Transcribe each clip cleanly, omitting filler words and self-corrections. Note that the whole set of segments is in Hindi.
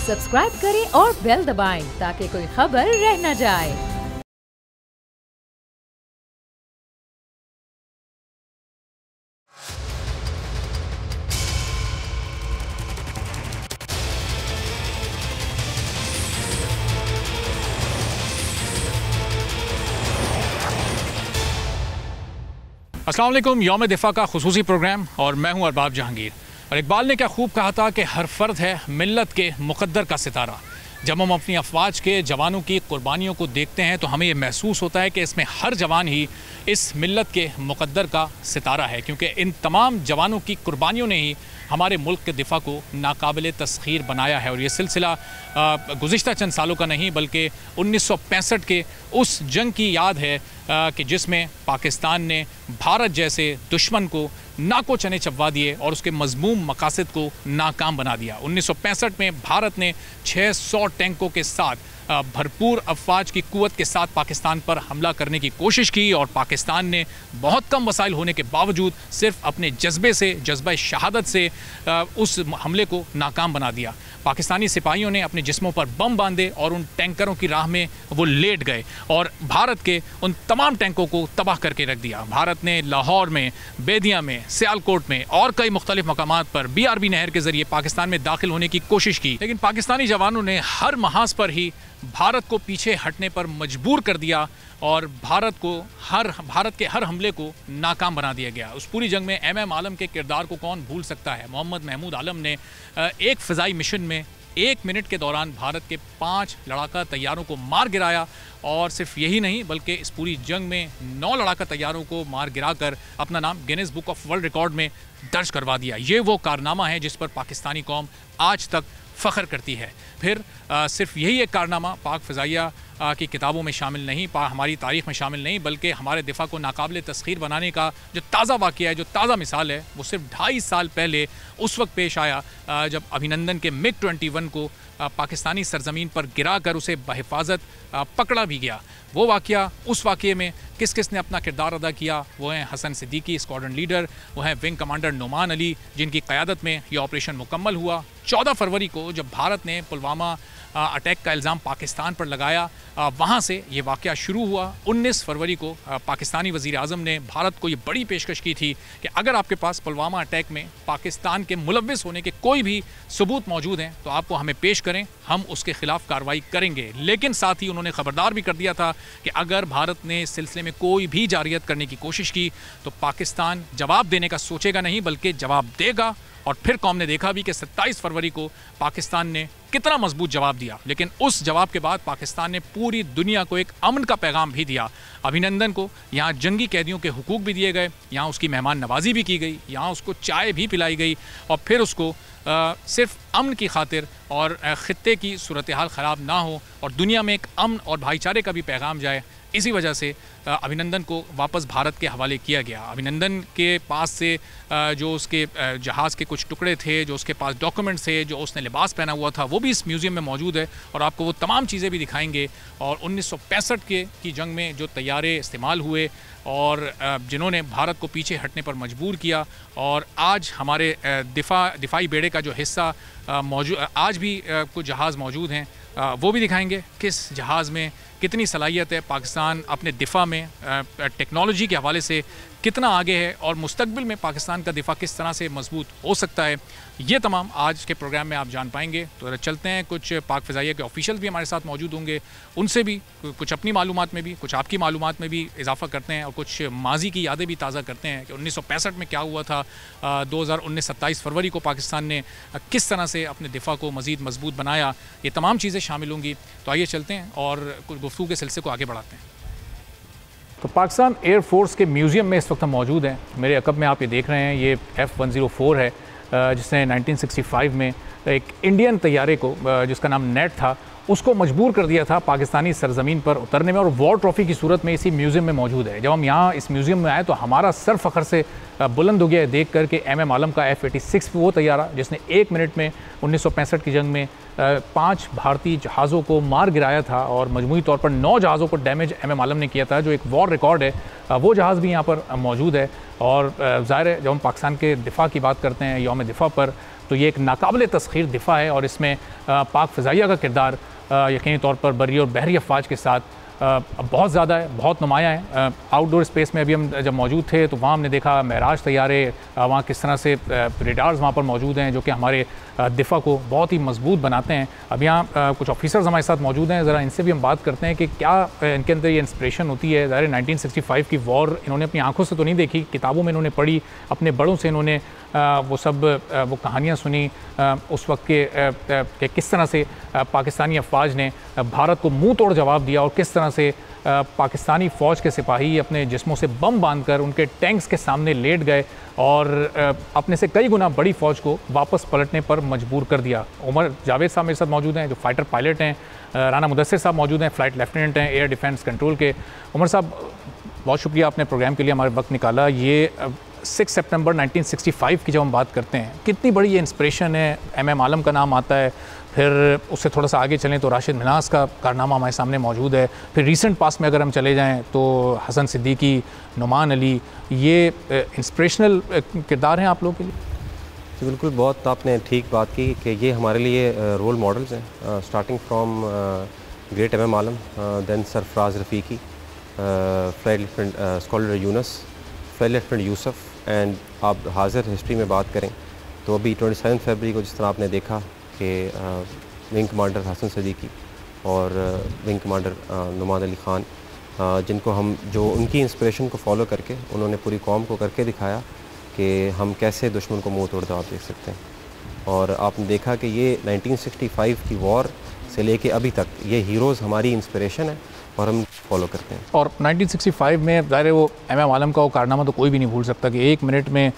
सब्सक्राइब करें और बेल दबाएं ताकि कोई खबर रह न जाए। अस्सलाम वालेकुम। यौम दिफा का खुसूसी प्रोग्राम और मैं हूं अरबाब जहांगीर। और इकबाल ने क्या खूब कहा था कि हर फर्द है मिल्लत के मुक़द्दर का सितारा। जब हम अपनी अफवाज के जवानों की कुर्बानियों को देखते हैं तो हमें ये महसूस होता है कि इसमें हर जवान ही इस मिल्लत के मुक़द्दर का सितारा है, क्योंककि इन तमाम जवानों की कुर्बानियों ने ही हमारे मुल्क के दिफा को नाकाबिले तस्खीर बनाया है। और ये सिलसिला गुज़िश्ता चंद सालों का नहीं बल्कि 1965 के उस जंग की याद है कि जिसमें पाकिस्तान ने भारत जैसे दुश्मन को नाको चने चबवा दिए और उसके मज़मूम मकासद को नाकाम बना दिया। 1965 में भारत ने 600 टैंकों के साथ भरपूर अफवाज की कुव्वत के साथ पाकिस्तान पर हमला करने की कोशिश की और पाकिस्तान ने बहुत कम वसाइल होने के बावजूद सिर्फ अपने जज्बे से, जज्बा शहादत से उस हमले को नाकाम बना दिया। पाकिस्तानी सिपाहियों ने अपने जिस्मों पर बम बांधे और उन टैंकरों की राह में वो लेट गए और भारत के उन तमाम टैंकों को तबाह करके रख दिया। भारत ने लाहौर में, बेदिया में, सियालकोट में और कई मुख्तलिफ मकामात पर BRB नहर के ज़रिए पाकिस्तान में दाखिल होने की कोशिश की, लेकिन पाकिस्तानी जवानों ने हर महाज पर ही भारत को पीछे हटने पर मजबूर कर दिया और भारत के हर हमले को नाकाम बना दिया गया। उस पूरी जंग में MM आलम के किरदार को कौन भूल सकता है। मोहम्मद महमूद आलम ने एक फ़िज़ाई मिशन में 1 मिनट के दौरान भारत के 5 लड़ाका तैयारों को मार गिराया और सिर्फ यही नहीं बल्कि इस पूरी जंग में 9 लड़ाका तैयारों को मार गिराकर अपना नाम Guinness book of world record में दर्ज करवा दिया। ये वो कारनामा है जिस पर पाकिस्तानी कौम आज तक फ़ख्र करती है। फिर सिर्फ यही एक कारनामा पाक फ़िज़ाइया की किताबों में शामिल नहीं, हमारी तारीख़ में शामिल नहीं, बल्कि हमारे दिफा को नाकाबिले तस्खीर बनाने का जो ताज़ा वाक़या है, जो ताज़ा मिसाल है, वो सिर्फ 2.5 साल पहले उस वक्त पेश आया जब अभिनंदन के MiG-21 को पाकिस्तानी सरजमीन पर गिरा कर उसे बहिफाजत पकड़ा भी गया। वो वाक़या, उस वाक़े में किस किस ने अपना किरदार अदा किया, वो हैं हसन सिद्दीकी स्क्वाड्रन लीडर, वो हैं विंग कमांडर नोमान अली जिनकी क़यादत में ये ऑपरेशन मुकम्मल हुआ। 14 फरवरी को जब भारत ने पुलवामा अटैक का इल्ज़ाम पाकिस्तान पर लगाया, वहाँ से ये वाक़या शुरू हुआ। 19 फरवरी को पाकिस्तानी वज़ीर आज़म ने भारत को ये बड़ी पेशकश की थी कि अगर आपके पास पुलवामा अटैक में पाकिस्तान के मुलव्विस होने के कोई भी सबूत मौजूद हैं तो आपको हमें पेश करें, हम उसके ख़िलाफ़ कार्रवाई करेंगे। लेकिन साथ ही उन्होंने ख़बरदार भी कर दिया था कि अगर भारत ने इस सिलसिले में कोई भी जारियत करने की कोशिश की तो पाकिस्तान जवाब देने का सोचेगा नहीं बल्कि जवाब देगा। और फिर कौम ने देखा भी कि 27 फरवरी को पाकिस्तान ने कितना मजबूत जवाब दिया। लेकिन उस जवाब के बाद पाकिस्तान ने पूरी दुनिया को एक अमन का पैगाम भी दिया। अभिनंदन को यहाँ जंगी कैदियों के हुकूक भी दिए गए, यहाँ उसकी मेहमान नवाजी भी की गई, यहाँ उसको चाय भी पिलाई गई और फिर उसको सिर्फ अमन की खातिर और ख़ित्ते की सूरत हाल ख़राब ना हो और दुनिया में एक अमन और भाईचारे का भी पैगाम जाए, इसी वजह से अभिनंदन को वापस भारत के हवाले किया गया। अभिनंदन के पास से जो उसके जहाज़ के कुछ टुकड़े थे, जो उसके पास डॉक्यूमेंट्स थे, जो उसने लिबास पहना हुआ था, वो भी इस म्यूज़ियम में मौजूद है और आपको वो तमाम चीज़ें भी दिखाएंगे। और 1965 की जंग में जो तैयारे इस्तेमाल हुए और जिन्होंने भारत को पीछे हटने पर मजबूर किया और आज हमारे दिफाई बेड़े का जो हिस्सा मौजूद, आज भी कुछ जहाज़ मौजूद हैं, वो भी दिखाएंगे। किस जहाज़ में कितनी सलाहियत है, पाकिस्तान अपने दिफा में टेक्नोलॉजी के हवाले से कितना आगे है और मुस्तकबिल में पाकिस्तान का दिफा किस तरह से मजबूत हो सकता है, ये तमाम आज के प्रोग्राम में आप जान पाएंगे। तो चलते हैं, कुछ पाक फ़िज़ाइया के ऑफिशियल्स भी हमारे साथ मौजूद होंगे, उनसे भी कुछ अपनी मालूमात में भी, कुछ आपकी मालूमात में भी इजाफा करते हैं और कुछ माजी की यादें भी ताज़ा करते हैं कि 1965 में क्या हुआ था, 2019 27 फरवरी को पाकिस्तान ने किस तरह से अपने दिफा को मज़ीद मजबूत बनाया। ये तमाम चीज़ें शामिल होंगी। तो आइए चलते हैं और कुछ गुफ्तगू के सिलसिले को आगे बढ़ाते हैं। तो पाकिस्तान एयरफोर्स के म्यूज़ियम में इस वक्त हम मौजूद हैं। मेरे अकब में आप ये देख रहे हैं, ये F-104 है जिसने 1965 में एक इंडियन तैयारे को जिसका नाम नेट था उसको मजबूर कर दिया था पाकिस्तानी सरजमीन पर उतरने में और वॉर ट्रॉफ़ी की सूरत में इसी म्यूज़ियम में मौजूद है। जब हम यहाँ इस म्यूज़ियम में आए तो हमारा सर फ़ख्र से बुलंद हो गया है देख कर कि MM आलम का F-86 वो तैयारा जिसने 1 मिनट में 1965 की जंग में 5 भारतीय जहाज़ों को मार गिराया था और मजमूई तौर पर 9 जहाज़ों को डैमेज MM आलम ने किया था, जो एक वॉर रिकॉर्ड है। वो जहाज़ भी यहाँ पर मौजूद है। और ज़ाहिर है जब हम पाकिस्तान के दिफा की बात करते हैं यौम दिफा पर, तो ये एक नाकाबिल तस्खीर दिफा है और इसमें पाक फ़िज़ाइया का किरदार यकीनी तौर पर बरी और बहरी अफवाज के साथ बहुत ज़्यादा है, बहुत नुमायाँ है। आउटडोर स्पेस में अभी हम जब मौजूद थे तो वहाँ हमने देखा महराज तैयारे, वहाँ किस तरह से रेडार्स वहाँ पर मौजूद हैं जो कि हमारे दिफा को बहुत ही मजबूत बनाते हैं। अब यहाँ कुछ ऑफिसर्स हमारे साथ मौजूद हैं, ज़रा इनसे भी हम बात करते हैं कि क्या इनके अंदर ये इंस्पिरेशन होती है। ज़ाहिर 1965 की वॉर इन्होंने अपनी आंखों से तो नहीं देखी, किताबों में इन्होंने पढ़ी, अपने बड़ों से इन्होंने वो कहानियाँ सुनी उस वक्त के किस तरह से पाकिस्तानी अफवाज ने भारत को मुंह तोड़ जवाब दिया और किस तरह से पाकिस्तानी फ़ौज के सिपाही अपने जिस्मों से बम बांधकर उनके टैंक्स के सामने लेट गए और अपने से कई गुना बड़ी फ़ौज को वापस पलटने पर मजबूर कर दिया। उमर जावेद साहब मेरे साथ मौजूद हैं जो फ़ाइटर पायलट हैं, राना मुदस्सिर साहब मौजूद हैं, फ़्लाइट लेफ्टिनेंट हैं एयर डिफेंस कंट्रोल के। उमर साहब बहुत शुक्रिया आपने प्रोग्राम के लिए हमारे वक्त निकाला। ये 6 सितंबर 1965 की जब हम बात करते हैं कितनी बड़ी ये इंस्पिरेशन है। MM आलम का नाम आता है, फिर उससे थोड़ा सा आगे चलें तो राशिद मिनास का कारनामा हमारे सामने मौजूद है, फिर रीसेंट पास में अगर हम चले जाएं तो हसन सिद्दीकी, नुमान अली, ये इंस्पिरेशनल किरदार हैं आप लोगों के लिए? जी बिल्कुल, बहुत आपने ठीक बात की कि ये हमारे लिए रोल मॉडल्स हैं, starting from great MM Alam, then Sarfaraz Rafiqui, flight lieutenant scholar Yunus, flight lieutenant Yusuf, and आप हाजिर हिस्ट्री में बात करें तो अभी 27 फरवरी को जिस तरह आपने देखा कि विंग कमांडर हसन सिद्दीकी और विंग कमांडर नुमान अली ख़ान, जिनको हम जो उनकी इंस्पिरेशन को फॉलो करके उन्होंने पूरी कौम को करके दिखाया कि हम कैसे दुश्मन को मुंह तोड़ जवाब दे सकते हैं। और आपने देखा कि ये 1965 की वॉर से लेके अभी तक ये हीरोज़ हमारी इंस्पिरेशन है और हम फॉलो करते हैं। और 1965 में ज़ाहिर वो MM आलम का वो कारनामा तो कोई भी नहीं भूल सकता कि 1 मिनट में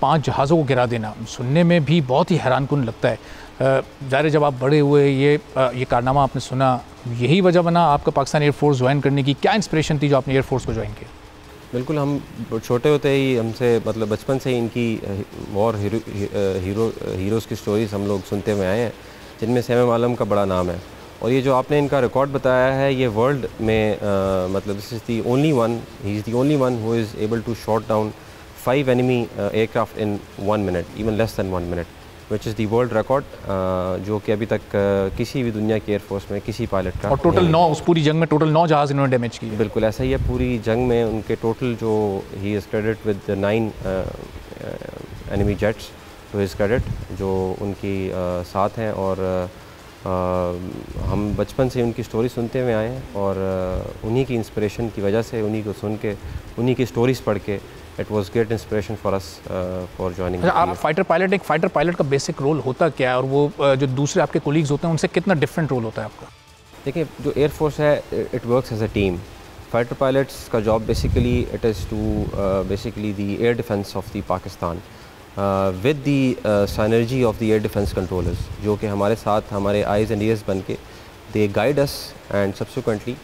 5 जहाज़ों को गिरा देना सुनने में भी बहुत ही हैरानकुन लगता है। ज़ाहिर जब आप बड़े हुए ये कारनामा आपने सुना, यही वजह बना आपका पाकिस्तान एयरफोर्स ज्वाइन करने की? क्या इंस्पिरेशन थी जो आपने एयरफोर्स को ज्वाइन किया? बिल्कुल, हम छोटे होते ही हमसे मतलब बचपन से ही इनकी वॉर हीरोज़ की स्टोरीज़ हम लोग सुनते हुए आए हैं, जिनमें से MM आलम का बड़ा नाम है। और ये जो आपने इनका रिकॉर्ड बताया है, ये वर्ल्ड में मतलब this is the only one, he is the only one who is able to shot down 5 enemy aircraft in 1 minute, even less than 1 minute, which is the world record, जो कि अभी तक किसी भी दुनिया की एयरफोर्स में किसी पायलट का। और टोटल 9, उस पूरी जंग में टोटल 9 जहाज़ इन्होंने डैमेज किए। बिल्कुल ऐसा ही है, पूरी जंग में उनके टोटल जो he is credit with 9 enemy jets to his credit जो उनकी साथ हैं। और हम बचपन से उनकी स्टोरी सुनते हुए आए हैं और उन्हीं की इंस्पिरेशन की वजह से, उन्हीं को सुन के, उन्हीं की स्टोरीज़ पढ़ के it was great inspiration for us for joining. आप फाइटर पायलट, एक फाइटर पायलट का बेसिक रोल होता क्या है और वो जो दूसरे आपके कोलीग्स होते हैं उनसे कितना डिफरेंट रोल होता है आपका? देखिए, जो एयरफोर्स है it works as a team. Fighter pilots का job basically it is to basically the air defence of the Pakistan with the synergy of the air defence controllers, जो कि हमारे साथ हमारे आइज़ एंड ईयर्स बन के they guide us and subsequently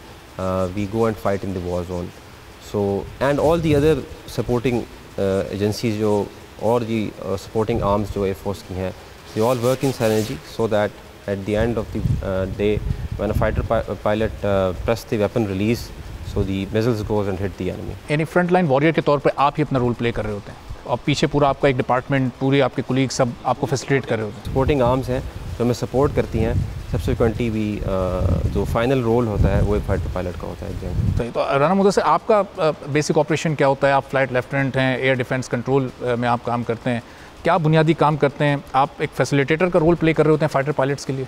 we go and fight in the war zone. So and all the other supporting agencies जो और जी सपोर्टिंग आर्म्स जो एयरफोर्स की हैं, they all work in synergy so that at the end of the day when a fighter pilot press the weapon release so the missiles goes and hit the enemy. यानी फ्रंट लाइन वॉरियर के तौर पे आप ही अपना रोल प्ले कर रहे होते हैं और पीछे पूरा आपका एक डिपार्टमेंट, पूरे आपके कोलीग सब आपको फैसिलिटेट कर रहे होते हैं? सपोर्टिंग आर्म्स हैं जो हमें सपोर्ट करती हैं। सब्सिक्वेंटली भी जो फाइनल रोल होता है वो एक फाइटर पायलट का होता है। सही। तो राना मुदस्सिर, आपका बेसिक ऑपरेशन क्या होता है? आप फ्लाइट लेफ्टिनेंट हैं, एयर डिफेंस कंट्रोल में आप काम करते हैं, क्या बुनियादी काम करते हैं? आप एक फैसिलिटेटर का रोल प्ले कर रहे होते हैं फाइटर पायलट्स के लिए?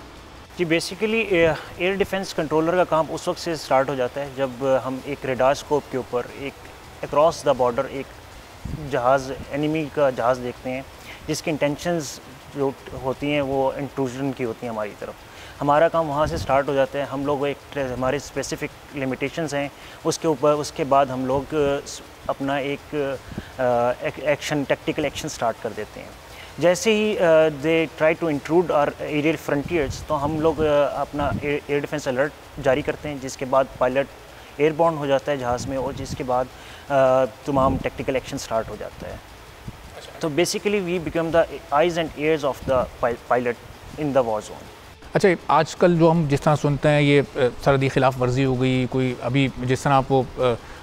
जी, बेसिकली एयर डिफेंस कंट्रोलर का काम उस वक्त से स्टार्ट हो जाता है जब हम एक रेडार स्कोप के ऊपर एक अक्रॉस द बॉर्डर एक जहाज़, एनिमी का जहाज़ देखते हैं जिसकी इंटेंशंस जो होती हैं वो इंट्रूजन की होती हैं हमारी तरफ। हमारा काम वहाँ से स्टार्ट हो जाता है। हम लोग एक हमारे स्पेसिफिक लिमिटेशंस हैं, उसके बाद हम लोग अपना एक एक्शन, टैक्टिकल एक्शन स्टार्ट कर देते हैं। जैसे ही they try to intrude our aerial frontiers, तो हम लोग अपना एयर डिफेंस अलर्ट जारी करते हैं, जिसके बाद पायलट एयरबॉर्न हो जाता है जहाज़ में और जिसके बाद तमाम टैक्टिकल एक्शन स्टार्ट हो जाता है। तो basically we become the eyes and ears of the pilot in the war zone. अच्छा, आजकल जो हम जिस तरह सुनते हैं ये सरहदी खिलाफ वर्जी हो गई, कोई अभी जिस तरह आप वो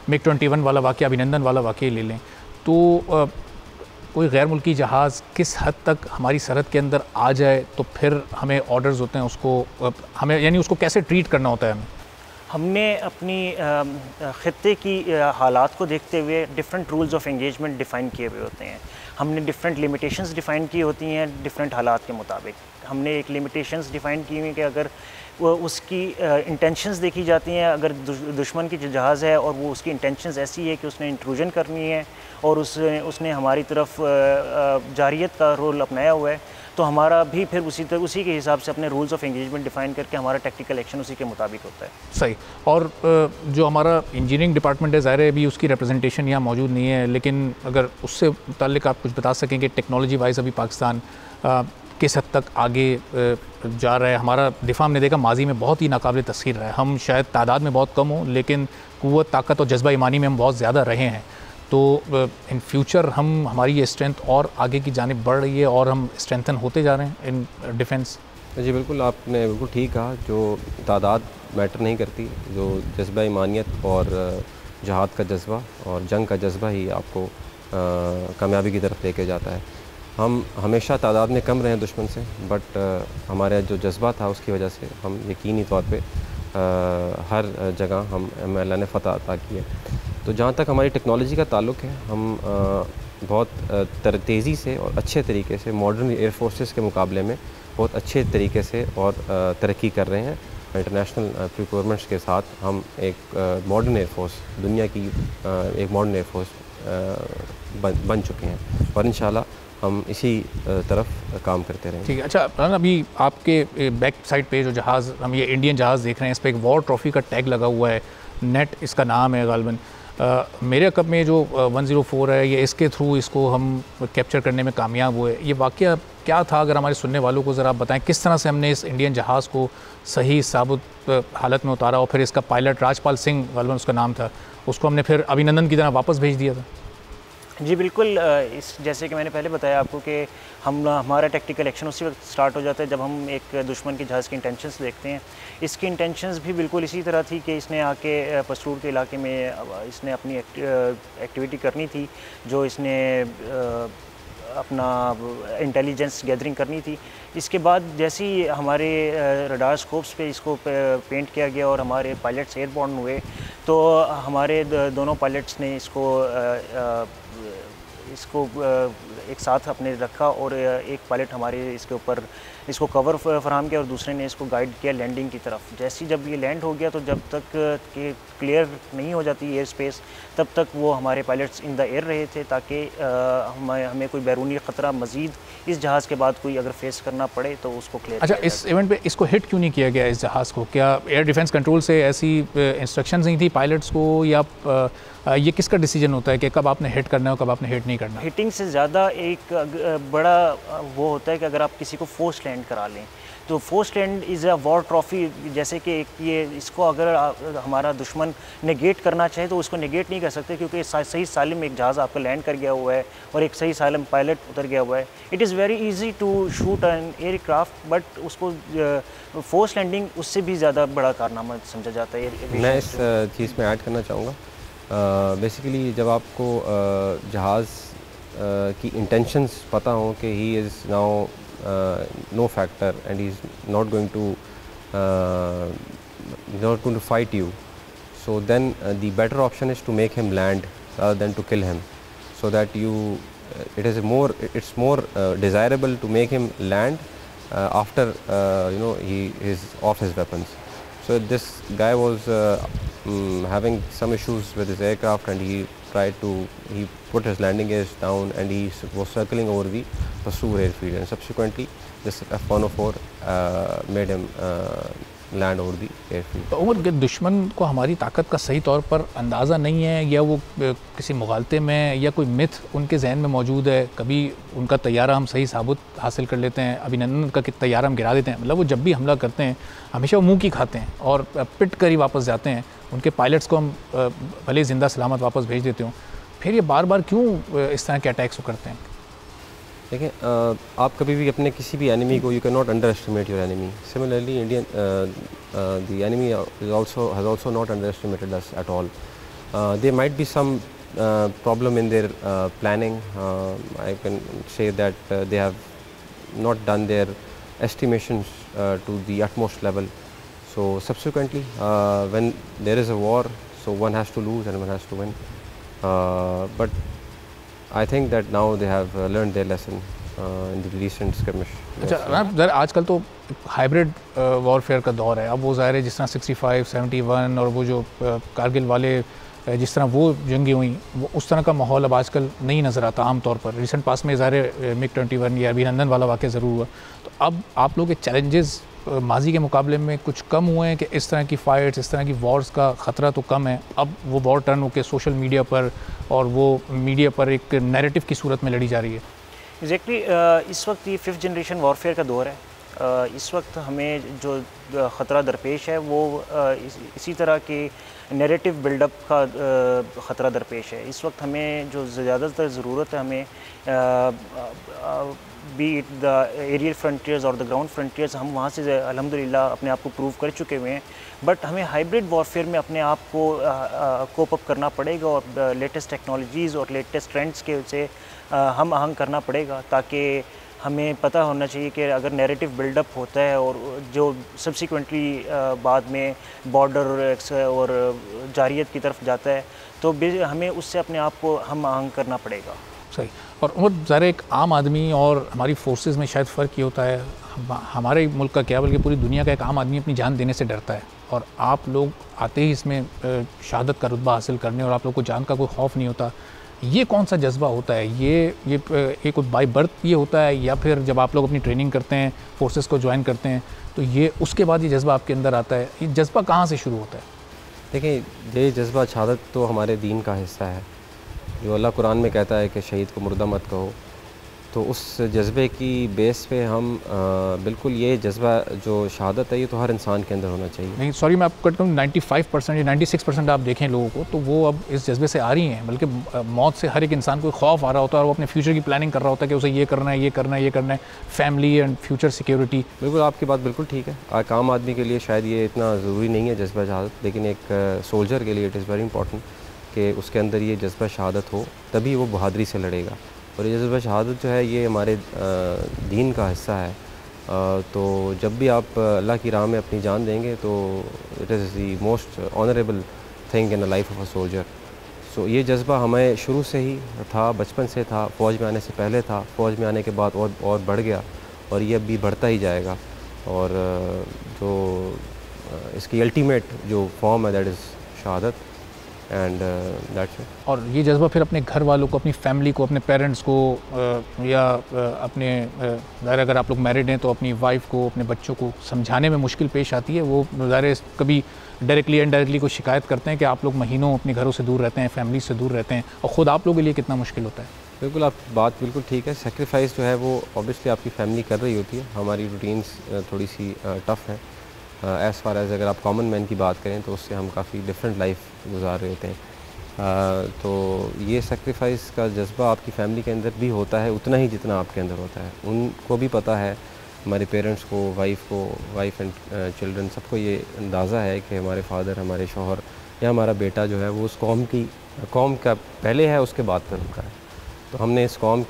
MiG-21 वाला वाक़या, अभिनंदन वाला वाक़या ले लें, तो कोई गैर मुल्की जहाज़ किस हद तक हमारी सरहद के अंदर आ जाए तो फिर हमें ऑर्डर्स होते हैं उसको हमें, यानी उसको कैसे ट्रीट करना होता है हमें? हमने अपनी ख़ित्ते की हालात को देखते हुए different rules of engagement define किए हुए होते हैं। हमने डिफरेंट लिमिटेशंस डिफ़ाइन की होती हैं डिफरेंट हालात के मुताबिक। हमने एक लिमिटेशंस डिफ़ाइन की हुई कि अगर वो उसकी इंटेंशंस देखी जाती हैं, अगर दुश्मन की जो जहाज़ है और वो उसकी इंटेंशंस ऐसी है कि उसने इंट्रूजन करनी है और उसने हमारी तरफ जारियत का रोल अपनाया हुआ है, तो हमारा भी फिर उसी के हिसाब से अपने रूल्स ऑफ एंगेजमेंट डिफ़ाइन करके हमारा टैक्टिकल एक्शन उसी के मुताबिक होता है। सही। और जो हमारा इंजीनियरिंग डिपार्टमेंट है, ज़ाहिर है अभी उसकी रिप्रेजेंटेशन यहाँ मौजूद नहीं है, लेकिन अगर उससे मुताल्लिक आप कुछ बता सकें कि टेक्नोलॉजी वाइज अभी पाकिस्तान किस हद तक आगे जा रहा है। हमारा दिफा हमने देखा माजी में बहुत ही नाकाबिल तस्खीर रहा है। हम शायद तादाद में बहुत कम हो, लेकिन क़ुव्वत, ताकत और जज्बा ईमानी में हम बहुत ज़्यादा रहे हैं। तो इन फ्यूचर हमारी ये स्ट्रेंथ और आगे की जानिब बढ़ रही है और हम स्ट्रेंथन होते जा रहे हैं इन डिफेंस। जी बिल्कुल, आपने बिल्कुल ठीक कहा। जो तादाद मैटर नहीं करती, जो जज्बा ईमानियत और जहाद का जज्बा और जंग का जज्बा ही आपको कामयाबी की तरफ लेके जाता है। हम हमेशा तादाद में कम रहे हैं दुश्मन से, बट हमारा जो जज्बा था उसकी वजह से हम यकीनी तौर पे हर जगह हम अल्लाह ने फ़तह अता की है। तो जहाँ तक हमारी टेक्नोलॉजी का ताल्लुक़ है, हम बहुत तेज़ी से और अच्छे तरीके से मॉडर्न एयर फोर्सेस के मुकाबले में बहुत अच्छे तरीके से और तरक्की कर रहे हैं। इंटरनेशनल प्रिक्योरमेंट्स के साथ हम एक मॉडर्न एयर फोर्स, दुनिया की एक मॉडर्न एयर फोर्स बन चुके हैं और इंशाल्लाह हम इसी तरफ काम करते रहेंगे। ठीक है। अच्छा, अभी आपके बैक साइड पे जो जहाज़, हम ये इंडियन जहाज़ देख रहे हैं, इस पर एक वॉर ट्रॉफ़ी का टैग लगा हुआ है, नेट इसका नाम है गालिबन। मेरे कप में जो 104 है, ये इसके थ्रू इसको हम कैप्चर करने में कामयाब हुए। ये वाक़या क्या था, अगर हमारे सुनने वालों को ज़रा आप बताएं, किस तरह से हमने इस इंडियन जहाज़ को सही साबुत हालत में उतारा और फिर इसका पायलट राजपाल सिंह गालिबन उसका नाम था, उसको हमने फिर अभिनंदन की तरह वापस भेज दिया था? जी बिल्कुल, जैसे कि मैंने पहले बताया आपको कि हमारा टैक्टिकल एक्शन उसी वक्त स्टार्ट हो जाता है जब हम एक दुश्मन के जहाज़ की इंटेंशंस देखते हैं। इसकी इंटेंशंस भी बिल्कुल इसी तरह थी कि इसने आके पस्तूर के इलाके में इसने अपनी एक्टिविटी करनी थी, जो इसने अपना इंटेलिजेंस गैदरिंग करनी थी। इसके बाद जैसे ही हमारे रडार स्कोप्स पे इसको पेंट किया गया और हमारे पायलट्स एयरबॉर्न हुए, तो हमारे दोनों पायलट्स ने इसको एक साथ अपने रखा और एक पायलट हमारे इसके ऊपर इसको कवर फराहम किया और दूसरे ने इसको गाइड किया लैंडिंग की तरफ। जैसे ही जब ये लैंड हो गया, तो जब तक कि क्लियर नहीं हो जाती एयर स्पेस, तब तक वो हमारे पायलट्स इन द एयर रहे थे, ताकि हमें कोई बैरूनी ख़तरा मज़ीद इस जहाज़ के बाद कोई अगर फेस करना पड़े तो उसको क्लियर। अच्छा, इस इवेंट पे इसको हिट क्यों नहीं किया गया इस जहाज़ को? क्या एयर डिफेंस कंट्रोल से ऐसी इंस्ट्रक्शंस नहीं थी पायलट्स को, या ये किसका डिसीजन होता है कि कब आपने हिट करना है और कब आपने हिट नहीं करना? हिटिंग से ज़्यादा एक बड़ा वो होता है कि अगर आप किसी को फोर्स लैंड करा लें, तो force land is a war trophy. जैसे कि ये इसको अगर हमारा दुश्मन नेगेट करना चाहे तो उसको नेगेट नहीं कर सकते, क्योंकि सही सालिम एक जहाज़ आपका लैंड कर गया हुआ है और एक सही सालिम पायलट उतर गया हुआ है। It is very easy to shoot an aircraft, but उसको फोर्स लैंडिंग उससे भी ज़्यादा बड़ा कारनामा समझा जाता है। मैं इस चीज़ में ऐड करना चाहूँगा। बेसिकली जब आपको जहाज़ की इंटेंशंस पता हो कि he is now no factor and he's not going to fight you, so then the better option is to make him land rather than to kill him, so that it's more desirable to make him land after he is off his weapons. So this guy was having some issues with his aircraft, and he put his landing gears down and he was circling over the Pasur airfield, and subsequently this F-104 made him land over the airfield. Umar के दुश्मन को हमारी ताकत का सही तौर पर अंदाज़ा नहीं है, या वो किसी मुगालते में या कोई मिथ उनके जहन में मौजूद है? कभी उनका तैयारा हम सही साबुत हासिल कर लेते हैं, अभिनंदन का तैयारा हम गिरा देते हैं, मतलब वो जब भी हमला करते हैं हमेशा वो मुँह की खाते हैं और पिट कर ही वापस जाते हैं। उनके पायलट्स को हम भले ज़िंदा सलामत वापस भेज देते हों, फिर ये बार बार क्यों इस तरह के अटैक्स करते हैं? देखिए आप कभी भी अपने किसी भी एनिमी को, you can not underestimate your enemy. Similarly Indian the enemy has also not underestimated us at all. There might be some problem in their planning. I can say that they have not done their estimations to the utmost level. So subsequently, when there is a war, so one has to lose and one has to win. But I think that now they have learned their lesson in the recent skirmish. अच्छा मैम, आजकल तो हाइब्रिड वॉरफेयर का दौर है। अब वो ज़ाहिर है जिस तरह 65, 71 और वो जो कारगिल वाले जिस तरह वो जंगी हुई, वो उस तरह का माहौल अब आजकल नहीं नज़र आता आम तौर पर। रिसेंट पास में ज़ाहिर MiG-21 या अभिनंदन वाला वाक़या ज़रूर हुआ। तो अब आप लोग के चैलेंजेस माजी के मुकाबले में कुछ कम हुए हैं कि इस तरह की फ़ाइट्स, इस तरह की वॉर्स का ख़तरा तो कम है, अब वो वॉर टर्न होकर सोशल मीडिया पर और वो मीडिया पर एक नैरेटिव की सूरत में लड़ी जा रही है? एग्जैक्टली इस वक्त ये 5th जनरेशन वॉरफेयर का दौर है। इस वक्त हमें जो ख़तरा दरपेश है वो इसी तरह के नैरेटिव बिल्डअप का ख़तरा दरपेश है। इस वक्त हमें जो ज़्यादातर ज़रूरत है, हमें be it the aerial frontiers और द ग्राउंड फ्रंटियर्स, हम वहाँ से अल्हम्दुलिल्लाह अपने आप को प्रूव कर चुके हुए हैं। बट हमें हाइब्रिड वॉरफेयर में अपने आप को कोप अप करना पड़ेगा और लेटेस्ट टेक्नोलॉजीज़ और लेटेस्ट ट्रेंड्स के से हम आहंग करना पड़ेगा, ताकि हमें पता होना चाहिए कि अगर नैरेटिव बिल्डअप होता है और जो सब्सिक्वेंटली बाद में बॉर्डर और जारियत की तरफ जाता है, तो हमें उससे अपने आप को हम आहंग करना पड़ेगा। सही। और ज़रा एक आम आदमी और हमारी फोर्सेस में शायद फ़र्क ये होता है, हमारे मुल्क का क्या बल्कि पूरी दुनिया का एक आम आदमी अपनी जान देने से डरता है, और आप लोग आते ही इसमें शहादत का रुतबा हासिल करने और आप लोग को जान का कोई खौफ नहीं होता। ये कौन सा जज्बा होता है? ये एक बाई बर्थ ये होता है, या फिर जब आप लोग अपनी ट्रेनिंग करते हैं, फोर्सेस को ज्वाइन करते हैं, तो ये उसके बाद ये जज्बा आपके अंदर आता है? ये जज्बा कहाँ से शुरू होता है? देखिए, ये जज्बा शहादत तो हमारे दीन का हिस्सा है। जो अल्लाह कुरान में कहता है कि शहीद को मुर्दा मत कहो, तो उस जज्बे की बेस पे हम बिल्कुल ये जज्बा जो शहादत है ये तो हर इंसान के अंदर होना चाहिए। नहीं सॉरी, मैं आपको कहता हूँ 95% या 96% आप देखें लोगों को, तो वो अब इस जज्बे से आ रही हैं। बल्कि मौत से हर एक इंसान को खौफ आ रहा होता है और वो अपने फ्यूचर की प्लानिंग कर रहा होता है कि उसे ये करना है, ये करना है, ये करना है, फैमिली एंड फ्यूचर सिक्योरिटी। बिल्कुल आपकी बात बिल्कुल ठीक है। एक आम आदमी के लिए शायद ये इतना ज़रूरी नहीं है जज्बा शहादत, लेकिन एक सोल्जर के लिए इट इज़ वेरी इंपॉर्टेंट कि उसके अंदर ये जज्बा शहादत हो, तभी वो बहादुरी से लड़ेगा। और ये जज्बा शहादत जो है ये हमारे दीन का हिस्सा है। तो जब भी आप अल्लाह की राह में अपनी जान देंगे तो it is the most honourable thing in the life of a soldier. So ये जज्बा हमें शुरू से ही था, बचपन से था, फ़ौज में आने से पहले था, फ़ौज में आने के बाद और बढ़ गया, और ये अभी बढ़ता ही जाएगा। और जो इसकी अल्टीमेट जो फॉर्म है दैट इज़ शहादत, एंड दैट्स इट। और ये जज्बा फिर अपने घर वालों को, अपनी फैमिली को, अपने पेरेंट्स को या अपने अगर आप लोग मैरिड हैं तो अपनी वाइफ को, अपने बच्चों को समझाने में मुश्किल पेश आती है। वो ज़ाहिर कभी डायरेक्टली इनडायरेक्टली को शिकायत करते हैं कि आप लोग महीनों अपने घरों से दूर रहते हैं, फैमिली से दूर रहते हैं, और ख़ुद आप लोगों के लिए कितना मुश्किल होता है? बिल्कुल, आप बात बिल्कुल ठीक है। सेक्रीफाइस जो है वो ऑब्वियसली आपकी फैमिली कर रही होती है। हमारी रूटीन्स थोड़ी सी टफ़ हैं एज़ फार एज़ अगर आप कॉमन मैन की बात करें तो उससे हम काफ़ी डिफरेंट लाइफ गुजार रहे होते हैं। तो ये सेक्रीफाइस का जज्बा आपकी फैमिली के अंदर भी होता है उतना ही जितना आपके अंदर होता है। उनको भी पता है, हमारे पेरेंट्स को, वाइफ एंड चिल्ड्रन, सबको ये अंदाज़ा है कि हमारे फादर, हमारे शौहर या हमारा बेटा जो है वो उस कौम का पहले है, उसके बाद पर रुका है। तो हमने इस कौम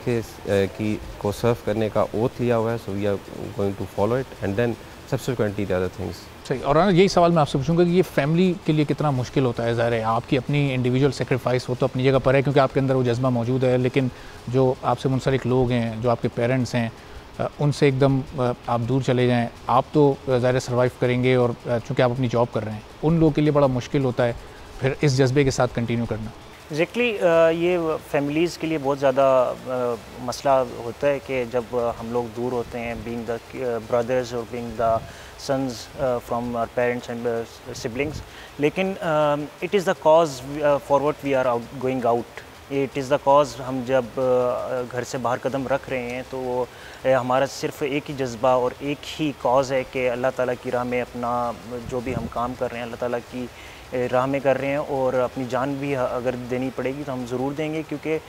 को सर्व करने का ओथ लिया हुआ है। So we are going to follow it and then subsequently the other things. सही। और यही सवाल मैं आपसे पूछूंगा कि ये फैमिली के लिए कितना मुश्किल होता है? ज़ाहिर है आपकी अपनी इंडिविजुअल सेक्रीफाइस हो तो अपनी जगह पर है क्योंकि आपके अंदर वो जज्बा मौजूद है, लेकिन जो आपसे मुंसलिक लोग हैं, जो आपके पेरेंट्स हैं, उनसे एकदम आप दूर चले जाएँ, आप तो ज़ाहिर सर्वाइव करेंगे और चूँकि आप अपनी जॉब कर रहे हैं, उन लोगों के लिए बड़ा मुश्किल होता है फिर इस जज्बे के साथ कंटिन्यू करना। एग्जैक्टली ये फैमिलीज़ के लिए बहुत ज़्यादा मसला होता है कि जब हम लोग दूर होते हैं, बीइंग द ब्रदर्स और being the sons from our parents and siblings, लेकिन it is the cause for what we are going out, it is the cause। हम जब घर से बाहर कदम रख रहे हैं तो हमारा सिर्फ एक ही जज्बा और एक ही कॉज है कि अल्लाह ताला की राह में अपना जो भी हम काम कर रहे हैं, अल्लाह ताला की राह में कर रहे हैं, और अपनी जान भी अगर देनी पड़ेगी तो हम ज़रूर देंगे, क्योंकि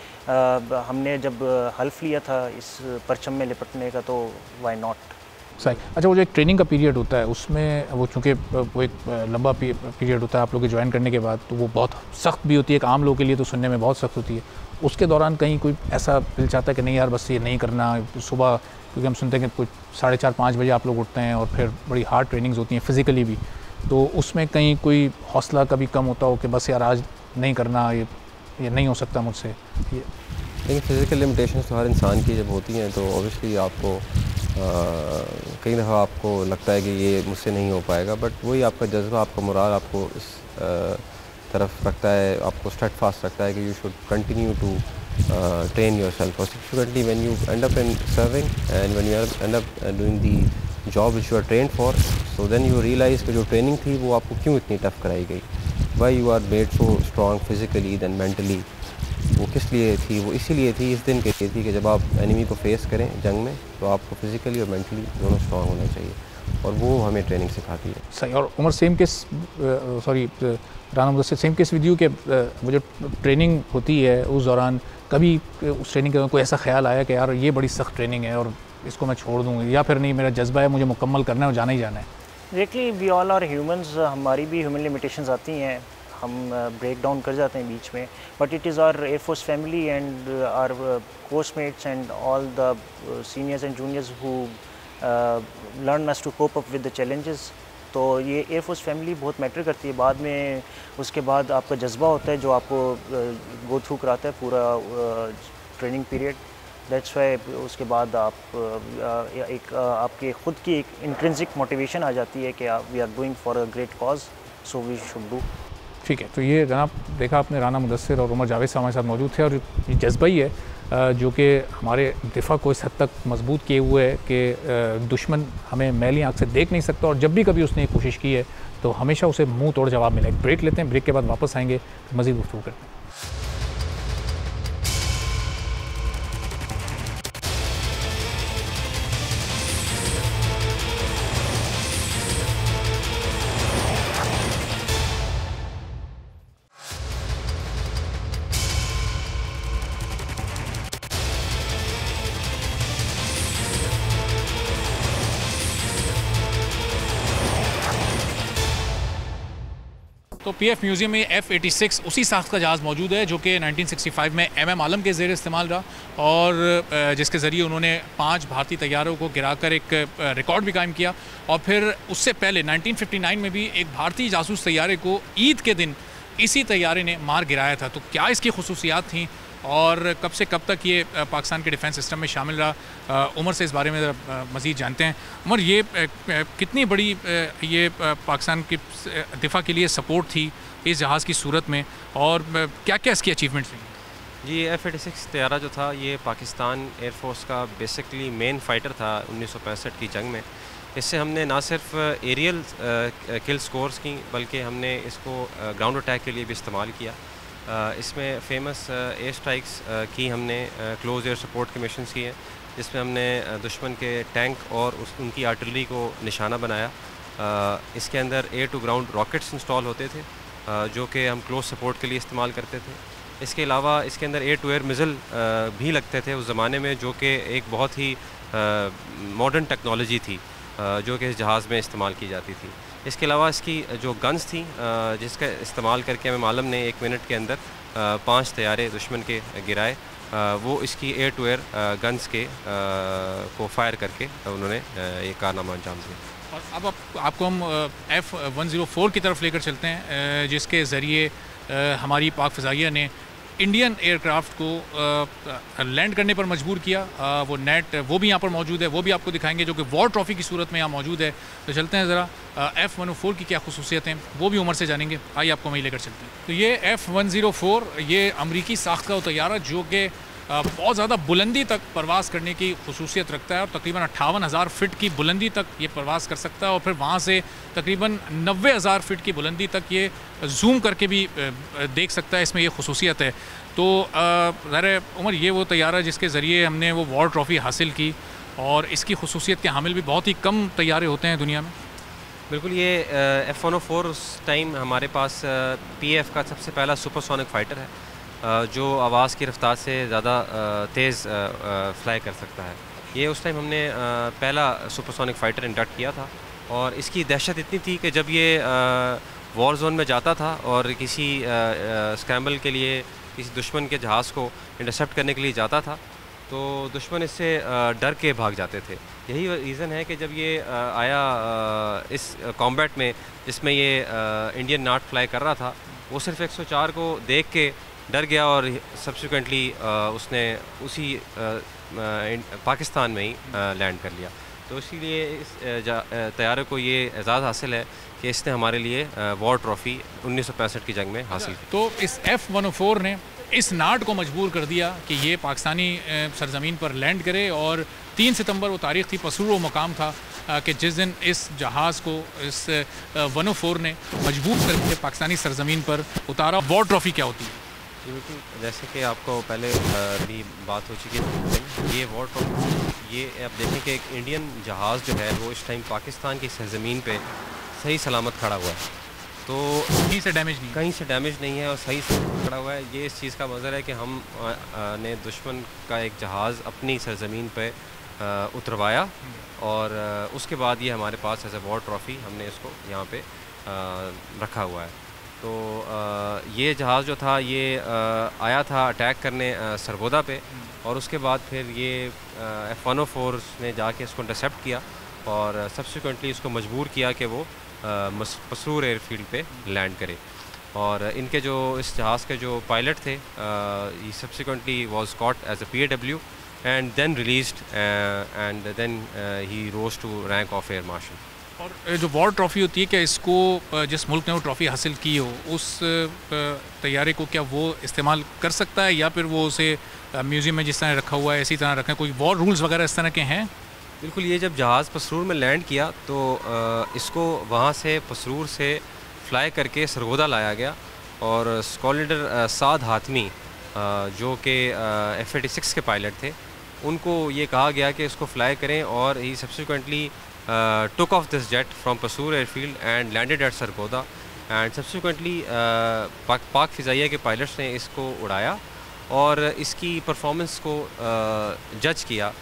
हमने जब हल्फ लिया था इस परचम में लिपटने का, तो वाई नॉट। सही। अच्छा, वो जो एक ट्रेनिंग का पीरियड होता है उसमें वो चूँकि वो एक लंबा पीरियड होता है आप लोग के ज्वाइन करने के बाद, तो वो बहुत सख्त भी होती है, एक आम लोगों के लिए तो सुनने में बहुत सख्त होती है। उसके दौरान कहीं कोई ऐसा दिल चाहता है कि नहीं यार बस ये नहीं करना, सुबह क्योंकि हम सुनते हैं कि कुछ 4:30-5 बजे आप लोग उठते हैं और फिर बड़ी हार्ड ट्रेनिंग्स होती हैं फिज़िकली भी, तो उसमें कहीं कोई हौसला कभी कम होता हो कि बस यार आज नहीं करना, ये नहीं हो सकता मुझसे? ये लेकिन फ़िज़िकल लिमिटेशंस तो हर इंसान की जब होती हैं तो ऑब्वियसली आपको कई दफ़ा आपको लगता है कि ये मुझसे नहीं हो पाएगा, बट वही आपका जज्बा, आपका मोराल आपको इस तरफ रखता है, आपको स्टेडफास्ट रखता है कि you should continue to train yourself. Subsequently, when you end up in serving and when you end up doing the job which you are trained for, so then you realize कि जो training थी वो आपको क्यों इतनी tough कराई गई, why you are made so strong physically then mentally, वो किस लिए थी? वो इसीलिए थी, इस दिन के लिए थी कि जब आप एनिमी को फेस करें जंग में तो आपको फिज़िकली और मेंटली दोनों स्ट्रॉन्ग होना चाहिए, और वो हमें ट्रेनिंग सिखाती है। सही। और Umar same case, sorry Rana Mudassir, same case with you, कि वो जो ट्रेनिंग होती है उस दौरान कभी उस ट्रेनिंग के कोई ऐसा ख्याल आया कि यार ये बड़ी सख्त ट्रेनिंग है और इसको मैं छोड़ दूँ, या फिर नहीं मेरा जज्बा है मुझे मुकम्मल करना है और जाना ही जाना है? देखिए, वी ऑल आर ह्यूमंस, हमारी भी ह्यूमन लिमिटेशंस आती हैं, हम ब्रेक डाउन कर जाते हैं बीच में, but it is our air force family and our coursemates and all the seniors and juniors who learn us to cope up with the challenges. तो ये एयरफोर्स फैमिली बहुत मैटर करती है बाद में। उसके बाद आपका जज्बा होता है जो आपको गो थ्रू कराता है पूरा ट्रेनिंग पीरियड। दैट्स वाई उसके बाद आप एक आपके ख़ुद की एक इंट्रिंसिक मोटिवेशन आ जाती है कि we are doing for a great cause, so we should do. ठीक है, तो ये जनाब देखा आपने, राना मुदस्सिर और उमर जावेद साहब हमारे साथ मौजूद थे, और ये जज्बा ही है जो कि हमारे दिफा को इस हद तक मजबूत किए हुए है कि दुश्मन हमें मैली आँख से देख नहीं सकता, और जब भी कभी उसने कोशिश की है तो हमेशा उसे मुंह तोड़ जवाब मिला। एक ब्रेक लेते हैं, ब्रेक के बाद वापस आएंगे, मज़ीद गुफ्तगू करते हैं। तो पीएफ म्यूज़ियम में F-86 उसी साख्त का जहाज़ मौजूद है जो कि 1965 में MM आलम के ज़ेर इस्तेमाल रहा, और जिसके ज़रिए उन्होंने 5 भारतीय तैयारों को गिराकर एक रिकॉर्ड भी कायम किया। और फिर उससे पहले 1959 में भी एक भारतीय जासूस तैयारे को ईद के दिन इसी तैयारे ने मार गिराया था। तो क्या इसकी खुसूसियात थीं और कब से कब तक ये पाकिस्तान के डिफेंस सिस्टम में शामिल रहा, उमर से इस बारे में मज़ीद जानते हैं। उमर, ये कितनी बड़ी ये पाकिस्तान की दिफा के लिए सपोर्ट थी इस जहाज़ की सूरत में, और क्या क्या इसकी अचीवमेंट्स थी? जी, F-86 तैयारा जो था ये पाकिस्तान एयरफोर्स का बेसिकली मेन फाइटर था 1965 की जंग में। इससे हमने ना सिर्फ एरियल किल स्कोर्स की, बल्कि हमने इसको ग्राउंड अटैक के लिए भी इस्तेमाल किया। इसमें फेमस एयर स्ट्राइक्स की हमने, क्लोज एयर सपोर्ट के मिशंस किए, जिसमें हमने दुश्मन के टैंक और उनकी आर्टिलरी को निशाना बनाया। इसके अंदर air to ground rockets install होते थे जो कि हम क्लोज सपोर्ट के लिए इस्तेमाल करते थे। इसके अलावा इसके अंदर एयर टू एयर मिज़ल भी लगते थे उस ज़माने में, जो कि एक बहुत ही मॉडर्न टेक्नोलॉजी थी जो कि इस जहाज़ में इस्तेमाल की जाती थी। इसके अलावा इसकी जो गन्स थी जिसका इस्तेमाल करके हमें मालूम ने 1 मिनट के अंदर 5 तैयारे दुश्मन के गिराए, वो इसकी एयर टू एयर गन्स के को फायर करके उन्होंने ये कारनामा अंजाम दिया। और अब आपको हम F-104 की तरफ लेकर चलते हैं, जिसके ज़रिए हमारी पाक फ़िज़ाइया ने इंडियन एयरक्राफ्ट को लैंड करने पर मजबूर किया। वो नेट वो भी यहाँ पर मौजूद है, वो भी आपको दिखाएंगे, जो कि वॉर ट्रॉफ़ी की सूरत में यहाँ मौजूद है। तो चलते हैं ज़रा F-104 की क्या खुसूसियत हैं वो भी उमर से जानेंगे। आइए आपको वहीं लेकर चलते हैं। तो ये F-104 ये अमरीकी साख्त का तैयारा जो कि बहुत ज़्यादा बुलंदी तक परवाज़ करने की खुसूसियत रखता है, और तकरीबन 58,000 फ़िट की बुलंदी तक ये परवाज़ कर सकता है, और फिर वहाँ से तकरीबन 90,000 फ़िट की बुलंदी तक ये जूम करके भी देख सकता है। इसमें ये खुसूसियत है। तो ज़रा उमर, ये वो तैयारा जिसके ज़रिए हमने वो वॉर ट्रॉफ़ी हासिल की, और इसकी खुसूसियत के हामिल भी बहुत ही कम तैयारे होते हैं दुनिया में। बिल्कुल, ये F-104 उस टाइम हमारे पास PAF का सबसे पहला सुपरसोनिक फ़ाइटर है जो आवाज़ की रफ्तार से ज़्यादा तेज़ फ्लाई कर सकता है। ये उस टाइम हमने पहला सुपरसोनिक फ़ाइटर इंडक्ट किया था और इसकी दहशत इतनी थी कि जब ये वॉर जोन में जाता था और किसी स्क्रैम्बल के लिए किसी दुश्मन के जहाज़ को इंटरसेप्ट करने के लिए जाता था तो दुश्मन इससे डर के भाग जाते थे। यही रीज़न है कि जब ये आया इस कॉम्बैट में जिसमें ये इंडियन नाट फ्लाई कर रहा था, वो सिर्फ 104 को देख के डर गया और सब्सिक्वेंटली उसने उसी पाकिस्तान में ही लैंड कर लिया। तो इसीलिए इस तैयारे को ये एजाज़ हासिल है कि इसने हमारे लिए वॉर ट्रॉफ़ी 1965 की जंग में हासिल की। तो इस F-104 ने इस नाट को मजबूर कर दिया कि ये पाकिस्तानी सरजमीन पर लैंड करे और 3 सितंबर वो तारीख़ थी, पसरूर वो मकाम था कि जिस दिन इस जहाज़ को इस 104 ने मजबूर करके पाकिस्तानी सरजमीन पर उतारा। वॉर ट्रॉफ़ी क्या होती है? बिल्कुल, जैसे कि आपको पहले भी बात हो चुकी है, ये वॉर ट्रॉफ़ी ये आप देखें कि एक इंडियन जहाज़ जो है वो इस टाइम पाकिस्तान की सरजमीन पे सही सलामत खड़ा हुआ है, तो कहीं से डैमेज नहीं है और सही से खड़ा हुआ है। ये इस चीज़ का मंजर है कि हम ने दुश्मन का एक जहाज़ अपनी सरजमीन पे उतरवाया और उसके बाद ये हमारे पास एज ए वॉर ट्रॉफ़ी हमने इसको यहाँ पे रखा हुआ है। तो ये जहाज़ जो था ये आया था अटैक करने सरगोदा पे और उसके बाद फिर ये F-104 ने जाके इसको इंटरसेप्ट किया और सब्सिक्वेंटली इसको मजबूर किया कि वो पसरूर एयरफील्ड पे लैंड करे। और इनके जो इस जहाज़ के जो पायलट थे he subsequently was caught as a PAW and then released and then he rose to rank of air marshal. और जो वॉर ट्रॉफ़ी होती है, क्या इसको जिस मुल्क ने वो ट्रॉफ़ी हासिल की हो उस तैयारे को क्या वो इस्तेमाल कर सकता है या फिर वो उसे म्यूज़ियम में जिस तरह रखा हुआ है इसी तरह रखें? कोई वॉर रूल्स वगैरह इस तरह के हैं? बिल्कुल, ये जब जहाज़ पसरूर में लैंड किया तो इसको वहाँ से पसरूर से फ़्लाई करके सरगोदा लाया गया और स्क्वाड लीडर साद हातमी जो कि F-86 के पायलट थे, उनको ये कहा गया कि इसको फ़्लाई करें और ही subsequently took off this jet from Pasoor airfield and landed at Sargodha and subsequently पाक फ़िज़ाइया के पायलट्स ने इसको उड़ाया और इसकी परफॉर्मेंस को जज किया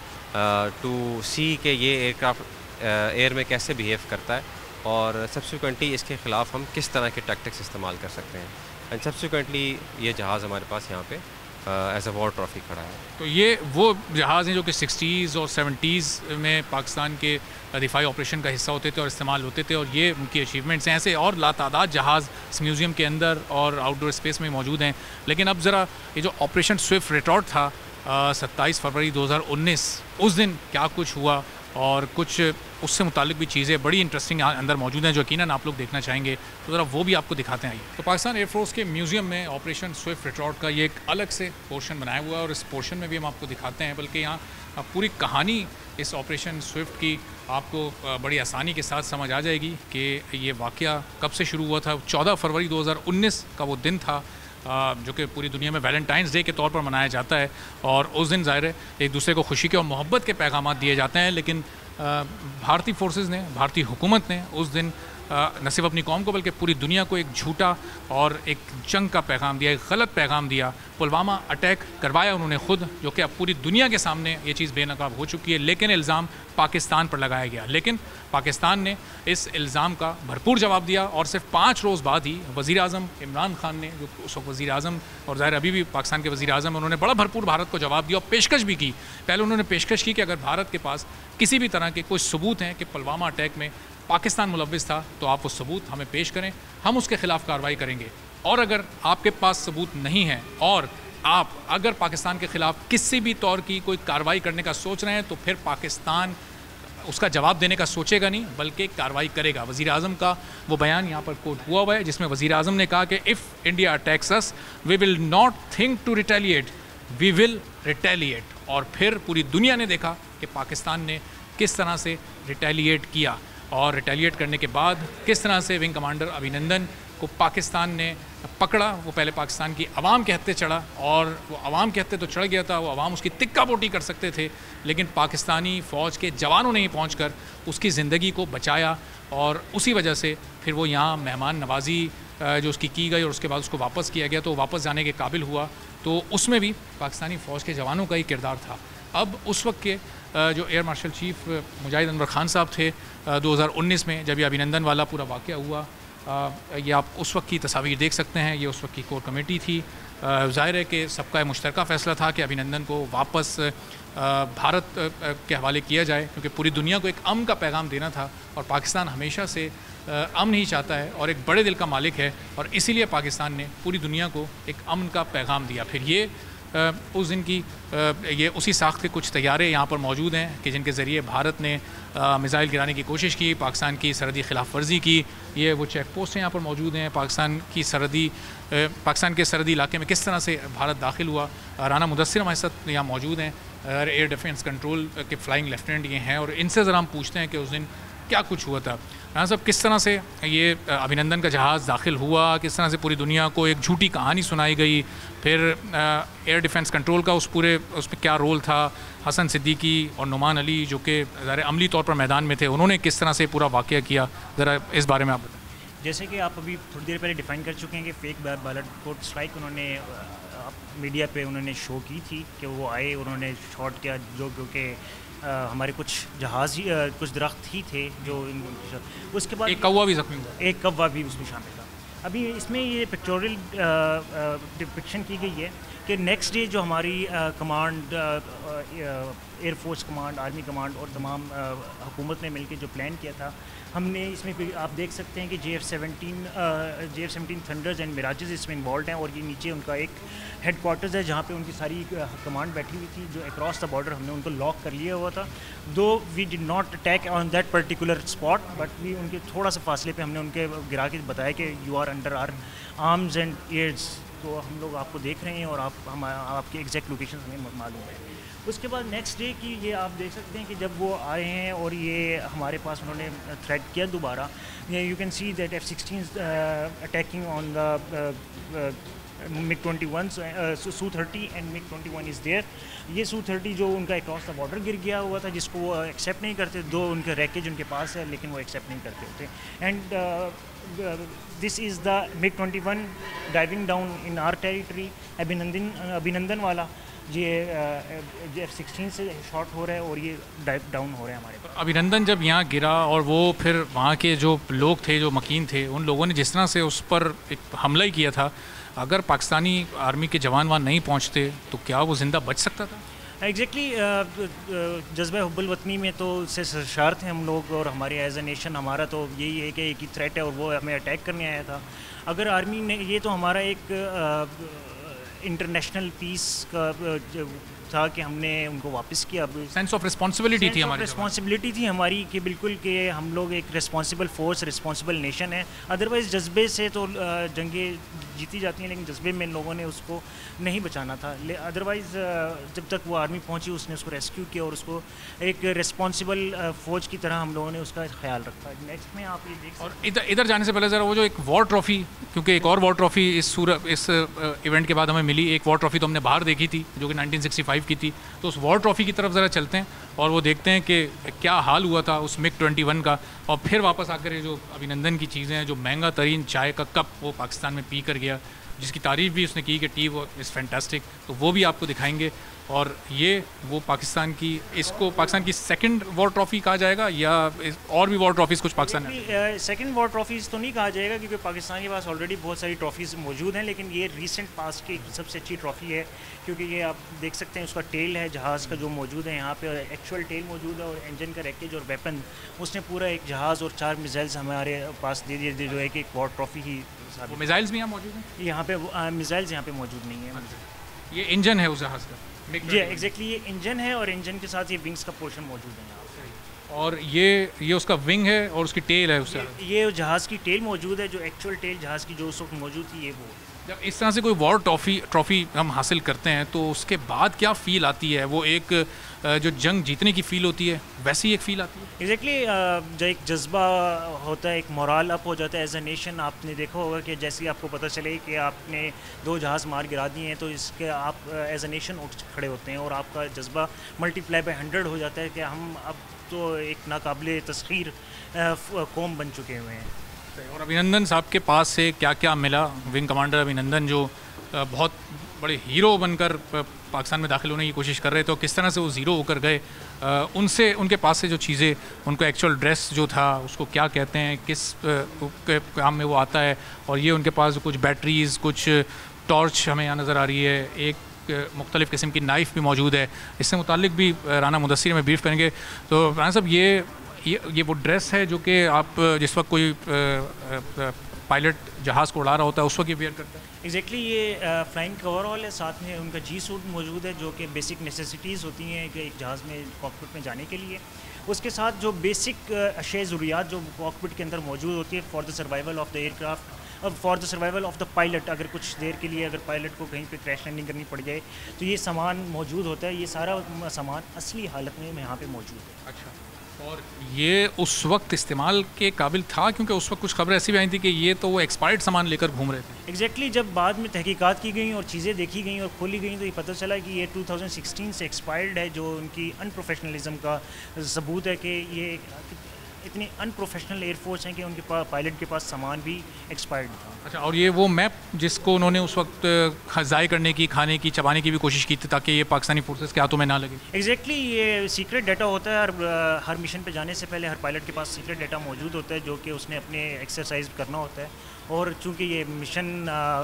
टू सी कि ये एयरक्राफ्ट एयर में कैसे बिहेव करता है और सब्सिक्वेंटली इसके ख़िलाफ़ हम किस तरह के टैक्टिक्स इस्तेमाल कर सकते हैं। एंड सब्सिक्वेंटली ये जहाज़ हमारे पास यहाँ पे एज अ वॉर ट्रॉफ़ी खड़ा है। तो ये वो जहाज़ हैं जो कि 60s और 70s में पाकिस्तान के दिफाई ऑपरेशन का हिस्सा होते थे और इस्तेमाल होते थे और ये उनकी अचीवमेंट्स हैं। ऐसे और लातादाद जहाज़ इस म्यूज़ियम के अंदर और आउटडोर स्पेस में मौजूद हैं। लेकिन अब ज़रा ये जो ऑपरेशन स्विफ्ट रिटॉर्ट था 27 फरवरी 2019, उस दिन क्या कुछ हुआ और कुछ उससे मुतालिक भी चीज़ें बड़ी इंटरेस्टिंग अंदर मौजूद हैं जो यकीनन आप लोग देखना चाहेंगे, तो ज़रा वो भी आपको दिखाते हैं। तो पाकिस्तान एयरफोर्स के म्यूज़ियम में ऑपरेशन स्विफ्ट रिटॉर्ट का ये एक अलग से पोर्शन बनाया हुआ है और इस पोर्शन में भी हम आपको दिखाते हैं, बल्कि यहाँ पूरी कहानी इस ऑपरेशन स्विफ्ट की आपको बड़ी आसानी के साथ समझ आ जाएगी कि ये वाक़या कब से शुरू हुआ था। 14 फरवरी 2019 का वो दिन था जो कि पूरी दुनिया में वैलेंटाइंस डे के तौर पर मनाया जाता है और उस दिन ज़ाहिर है एक दूसरे को खुशी के और मोहब्बत के पैगाम दिए जाते हैं। लेकिन भारतीय फोर्सेस ने, भारतीय हुकूमत ने उस दिन न सिर्फ अपनी कौम को बल्कि पूरी दुनिया को एक झूठा और एक जंग का पैगाम दिया, एक गलत पैगाम दिया। पुलवामा अटैक करवाया उन्होंने खुद, जो कि अब पूरी दुनिया के सामने ये चीज़ बेनकाब हो चुकी है, लेकिन इल्ज़ाम पाकिस्तान पर लगाया गया। लेकिन पाकिस्तान ने इस इल्ज़ाम का भरपूर जवाब दिया और सिर्फ 5 रोज़ बाद ही वज़ीर आज़म इमरान खान ने, जो उस वक्त वज़ीर आज़म और ज़ाहिर अभी भी पाकिस्तान के वज़ीर आज़म, उन्होंने बड़ा भरपूर भारत को जवाब दिया और पेशकश भी की। पहले उन्होंने पेशकश की कि अगर भारत के पास किसी भी तरह के कोई सबूत हैं कि पुलवामा अटैक में पाकिस्तान मुलव्विस था तो आप वो सबूत हमें पेश करें, हम उसके ख़िलाफ़ कार्रवाई करेंगे। और अगर आपके पास सबूत नहीं है और आप अगर पाकिस्तान के ख़िलाफ़ किसी भी तौर की कोई कार्रवाई करने का सोच रहे हैं तो फिर पाकिस्तान उसका जवाब देने का सोचेगा नहीं बल्कि कार्रवाई करेगा। वज़ीर आज़म का वो बयान यहाँ पर कोट हुआ है जिसमें वज़ीर आज़म ने कहा कि if India attacks us we will not think to retaliate, we will retaliate. और फिर पूरी दुनिया ने देखा कि पाकिस्तान ने किस तरह से रिटेलिएट किया और रिटेलिएट करने के बाद किस तरह से विंग कमांडर अभिनंदन को पाकिस्तान ने पकड़ा। वो पहले पाकिस्तान की आवाम के हत्थे चढ़ा और वो आवाम के हत्थे तो चढ़ गया था, वो आवाम उसकी तिक्का पोटी कर सकते थे, लेकिन पाकिस्तानी फ़ौज के जवानों ने ही पहुंचकर उसकी ज़िंदगी को बचाया और उसी वजह से फिर वो यहाँ मेहमान नवाजी जो उसकी की गई और उसके बाद उसको वापस किया गया तो वापस जाने के काबिल हुआ। तो उसमें भी पाकिस्तानी फ़ौज के जवानों का ही किरदार था। अब उस वक्त के जो एयर मार्शल चीफ मुजाहिद अनवर खान साहब थे 2019 में जब ये अभिनंदन वाला पूरा वाक़या हुआ, ये आप उस वक्त की तस्वीर देख सकते हैं। ये उस वक्त की कोर कमेटी थी। ज़ाहिर है कि सबका मुश्तरका फ़ैसला था कि अभिनंदन को वापस भारत के हवाले किया जाए, क्योंकि पूरी दुनिया को एक अमन का पैगाम देना था और पाकिस्तान हमेशा से अमन ही चाहता है और एक बड़े दिल का मालिक है, और इसीलिए पाकिस्तान ने पूरी दुनिया को एक अमन का पैगाम दिया। फिर ये उस दिन की ये उसी साख्त के कुछ तैयारे यहाँ पर मौजूद हैं कि जिनके ज़रिए भारत ने मिसाइल गिराने की कोशिश की, पाकिस्तान की सरहदी खिलाफ वर्जी की। ये वो चेक पोस्ट यहाँ पर मौजूद हैं। पाकिस्तान के सरहदी इलाके में किस तरह से भारत दाखिल हुआ। राना मुदस्सिर हमारे साथ यहाँ मौजूद हैं, एयर डिफेंस कंट्रोल के फ्लाइंग लेफ्टिनेंट ये हैं, और इनसे ज़रा हम पूछते हैं कि उस दिन क्या कुछ हुआ था। राना साहब, किस तरह से ये अभिनंदन का जहाज़ दाखिल हुआ, किस तरह से पूरी दुनिया को एक झूठी कहानी सुनाई गई, फिर एयर डिफेंस कंट्रोल का उसमें क्या रोल था, हसन सिद्दीकी और नुमान अली जो कि ज़रा अमली तौर पर मैदान में थे, उन्होंने किस तरह से पूरा वाक़या किया, ज़रा इस बारे में आप बताएं। जैसे कि आप अभी थोड़ी देर पहले डिफ़ाइन कर चुके हैं कि फेक बालाकोट स्ट्राइक उन्होंने मीडिया पे उन्होंने शो की थी कि वो आए, उन्होंने शॉट किया जो क्योंकि हमारे कुछ जहाज़ कुछ दरख्त ही थे जो उसके बाद एक कौवा भी ज़ख्मी हुआ, एक कौवा भी उसमें शामिल था। अभी इसमें ये पिक्चोरियल डिपिक्शन की गई है कि नेक्स्ट डे जो हमारी command, air force command, army command और तमाम हुकूमत ने मिलकर जो प्लान किया था, हमने इसमें आप देख सकते हैं कि JF-17 थंडर्स एंड मिराजेस इसमें इन्वॉल्व हैं, और ये नीचे उनका एक हेड क्वार्टर्स है जहाँ पे उनकी सारी कमांड बैठी हुई थी जो अक्रॉस द बॉर्डर हमने उनको लॉक कर लिया हुआ था। Though we did not attack on that particular spot, but we उनके थोड़ा सा फासले पे हमने उनके गिरा के बताया कि you are under our arms and airs, तो हम लोग आपको देख रहे हैं और आपकी एग्जैक्ट लोकेशन हमें मालूम है। उसके बाद नेक्स्ट डे की ये आप देख सकते हैं कि जब वो आए हैं और ये हमारे पास उन्होंने थ्रेट किया दोबारा, you can see that F-16 attacking on the MiG-21, Su-30 and MiG-21 is there. ये Su-30 जो उनका अक्रॉस द बॉर्डर गिर गया हुआ था, जिसको वो एक्सेप्ट नहीं करते, दो उनके रैकेज उनके पास है लेकिन वो एक्सेप्ट नहीं करते होते। And this is the MiG-21 diving down in are territory. अभिनंदन वाला ये F-16 से शॉट हो रहा है और ये डाइव डाउन हो रहा है हमारे पास। अभिनंदन जब यहाँ गिरा और वो फिर वहाँ के जो लोग थे, जो मकीन थे, उन लोगों ने जिस तरह से उस पर एक हमला ही किया था, अगर पाकिस्तानी आर्मी के जवान वहाँ नहीं पहुँचते तो क्या वो ज़िंदा बच सकता था? एग्जैक्टली जज्बा हुब्बुल वतनी में तो उससे सरशार थे हम लोग, और हमारे एज ए नेशन हमारा तो यही है कि एक ही थ्रेट है और वो हमें अटैक करने आया था। अगर आर्मी ने, ये तो हमारा एक इंटरनेशनल पीस का था कि हमने उनको वापस किया। अब सेंस ऑफ रिस्पॉन्सिबिलिटी थी हमारी, रिस्पॉन्सिबिलिटी थी हमारी कि बिल्कुल कि हम लोग एक रिस्पॉन्सिबल फोर्स, रिस्पॉन्सिबल नेशन है। अदरवाइज़ जज्बे से तो जंगें जीती जाती हैं, लेकिन जज्बे में लोगों ने उसको नहीं बचाना था। अदरवाइज़ जब तक वो आर्मी पहुंची उसने उसको रेस्क्यू किया और उसको एक रिस्पॉन्सिबल फ़ौज की तरह हम लोगों ने उसका ख्याल रखा। नेक्स्ट में आप ये देख, और इधर जाने से पहले ज़रा वो जो एक वॉर ट्रॉफ़ी, क्योंकि एक और वॉर ट्रॉफ़ी इस इवेंट के बाद हमें मिली, एक वॉर ट्रॉफ़ी तो हमने बाहर देखी थी जो कि 1965 की थी, तो उस वॉर ट्रॉफ़ी की तरफ ज़रा चलते हैं और वो देखते हैं कि क्या हाल हुआ था उस MiG-21 का। और फिर वापस आकर ये जो अभिनंदन की चीज़ें हैं, जो महंगा तरीन चाय का कप वो पाकिस्तान में पी कर गया, जिसकी तारीफ़ भी उसने की कि टी वो इज़ फैंटास्टिक, तो वो भी आपको दिखाएंगे। और ये वो पाकिस्तान की सेकंड वॉर ट्रॉफ़ी कहा जाएगा या और भी वॉर ट्रॉफ़ीज़ कुछ पाकिस्तान में? सेकंड वॉर ट्रॉफ़ीज़ तो नहीं कहा जाएगा क्योंकि पाकिस्तान के पास ऑलरेडी बहुत सारी ट्रॉफ़ीज़ मौजूद हैं, लेकिन ये रीसेंट पास की सबसे अच्छी ट्रॉफ़ी है क्योंकि ये आप देख सकते हैं उसका टेल है जहाज़ का जो मौजूद है यहाँ पे, और एक्चुअल टेल मौजूद है और इंजन का रैकेज और वेपन, उसने पूरा एक जहाज़ और 4 मिसाइल्स हमारे पास दे दिए जो है कि एक वॉर ट्रॉफ़ी ही। वो मिसाइल्स भी यहाँ मौजूद हैं? यहाँ पे मिसाइल्स यहाँ पे मौजूद नहीं है। ये इंजन है उस जहाज़ का? जी एग्जैक्टली, ये इंजन है और इंजन के साथ ये विंग्स का पोर्शन मौजूद है यहाँ पे। और ये उसका विंग है और उसकी टेल है उससे? ये जहाज़ की टेल मौजूद है, जो एक्चुअल टेल जहाज़ की जो उस वक्त मौजूद थी, ये वो। जब इस तरह से कोई वॉर ट्रॉफ़ी हम हासिल करते हैं तो उसके बाद क्या फ़ील आती है? वो एक जो जंग जीतने की फ़ील होती है वैसी एक फ़ील आती है? एग्जैक्टली जो एक जज्बा होता है, एक मोराल अप हो जाता है एज अ नेशन। आपने देखा होगा कि जैसे ही आपको पता चले कि आपने 2 जहाज़ मार गिरा दिए हैं तो इसके आप एज अ नेशन उठ खड़े होते हैं और आपका जज्बा मल्टीप्लाई बाय 100 हो जाता है कि हम अब तो एक नाकाबिले तस्खीर कौम बन चुके हुए हैं। और अभिनंदन साहब के पास से क्या क्या मिला? विंग कमांडर अभिनंदन जो बहुत बड़े हीरो बनकर पाकिस्तान में दाखिल होने की कोशिश कर रहे थे, तो किस तरह से वो ज़ीरो होकर गए, उनसे उनके पास से जो चीज़ें, उनको एक्चुअल ड्रेस जो था उसको क्या कहते हैं, किस काम में वो आता है, और ये उनके पास कुछ बैटरीज़, कुछ टॉर्च हमें यहाँ नज़र आ रही है, एक मुख्तलिफ़ किस्म की नाइफ़ भी मौजूद है। इससे मुतालिक भी राना मुदस्सिर में ब्रीफ करेंगे। तो राना साहब, ये वो ड्रेस है जो कि आप जिस वक्त कोई पायलट जहाज़ को उड़ा रहा होता है उस वक्त ये वेयर करता है? एग्जैक्टली ये फ्लाइंग कवरऑल है, साथ में उनका जी सूट मौजूद है जो कि बेसिक नेसेसिटीज़ होती हैं कि एक जहाज़ में कॉकपिट में जाने के लिए। उसके साथ जो बेसिक अशे ज़रूरियात जो कॉकपिट के अंदर मौजूद होती है for the survival of the aircraft और for the survival of the pilot. अगर कुछ देर के लिए अगर पायलट को कहीं पे क्रैश लैंडिंग करनी पड़ जाए तो ये सामान मौजूद होता है। ये सारा सामान असली हालत में यहाँ पे मौजूद है। अच्छा, और ये उस वक्त इस्तेमाल के काबिल था? क्योंकि उस वक्त कुछ खबरें ऐसी भी आई थी कि ये तो वो एक्सपायर्ड सामान लेकर घूम रहे थे। एग्जैक्टली जब बाद में तहकीकात की गई और चीज़ें देखी गई और खोली गई तो ये पता चला कि ये 2016 से एक्सपायर्ड है, जो उनकी अनप्रोफेशनलिज्म का सबूत है कि ये इतनी अनप्रोफेशनल एयरफोर्स हैं कि उनके पास पायलट के पास सामान भी एक्सपायर्ड था। अच्छा, और ये वो मैप जिसको उन्होंने उस वक्त ज़ाय करने की, खाने की, चबाने की भी कोशिश की थी ताकि ये पाकिस्तानी फोर्सेस के हाथों में ना लगे? एग्जैक्टली ये सीक्रेट डाटा होता है। हर मिशन पे जाने से पहले हर पायलट के पास सीक्रेट डाटा मौजूद होता है जो कि उसने अपने एक्सरसाइज करना होता है। और चूंकि ये mission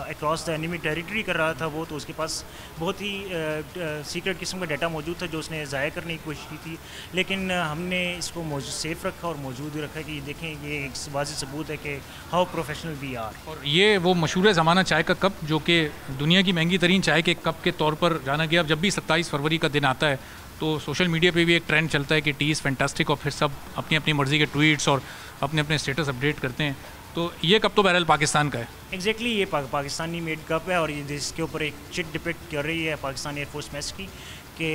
across the enemy territory कर रहा था वो, तो उसके पास बहुत ही सीक्रेट किस्म का डाटा मौजूद था जो उसने ज़ाया करने की कोशिश की थी। लेकिन हमने इसको मौजूद सेफ़ रखा और मौजूद रखा कि देखें ये एक वाज़ेह सबूत है कि हाउ प्रोफेशनल वी आर। और ये वो मशहूर ज़माना चाय का कप जो कि दुनिया की महंगी तरीन चाय के कप के तौर पर जाना गया। अब जब भी 27 फरवरी का दिन आता है तो सोशल मीडिया पे भी एक ट्रेंड चलता है कि टी इज़ फैंटास्टिक, और फिर सब अपनी अपनी मर्ज़ी के ट्वीट्स और अपने अपने स्टेटस अपडेट करते हैं। तो ये कप तो बहरहाल पाकिस्तान का है। एग्जैक्टली ये पाकिस्तानी मेड कप है और ये इसके ऊपर एक चिट डिपिक्ट कर रही है पाकिस्तान एयरफोर्स मेस की कि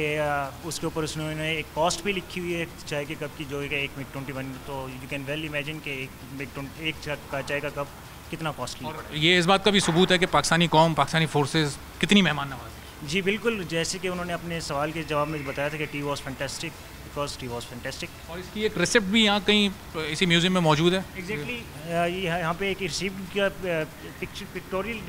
उसके ऊपर उन्होंने एक कॉस्ट भी लिखी हुई है चाय के कप की जो है 1 MiG-21। तो यू कैन वेल इमेजिन कि एक चाय का कप कितना कॉस्टली। और ये इस बात का भी सबूत है कि पाकिस्तानी कौम, पाकिस्तानी फोर्सेस कितनी मेहमान नवाज है। जी बिल्कुल, जैसे कि उन्होंने अपने सवाल के जवाब में बताया था कि T was fantastic because T was fantastic. और इसकी एक रिसिप्ट भी यहाँ कहीं इसी म्यूज़ियम में मौजूद है। एग्जैक्टली यहाँ पे एक रिसिप्ट का पिक्टोरियल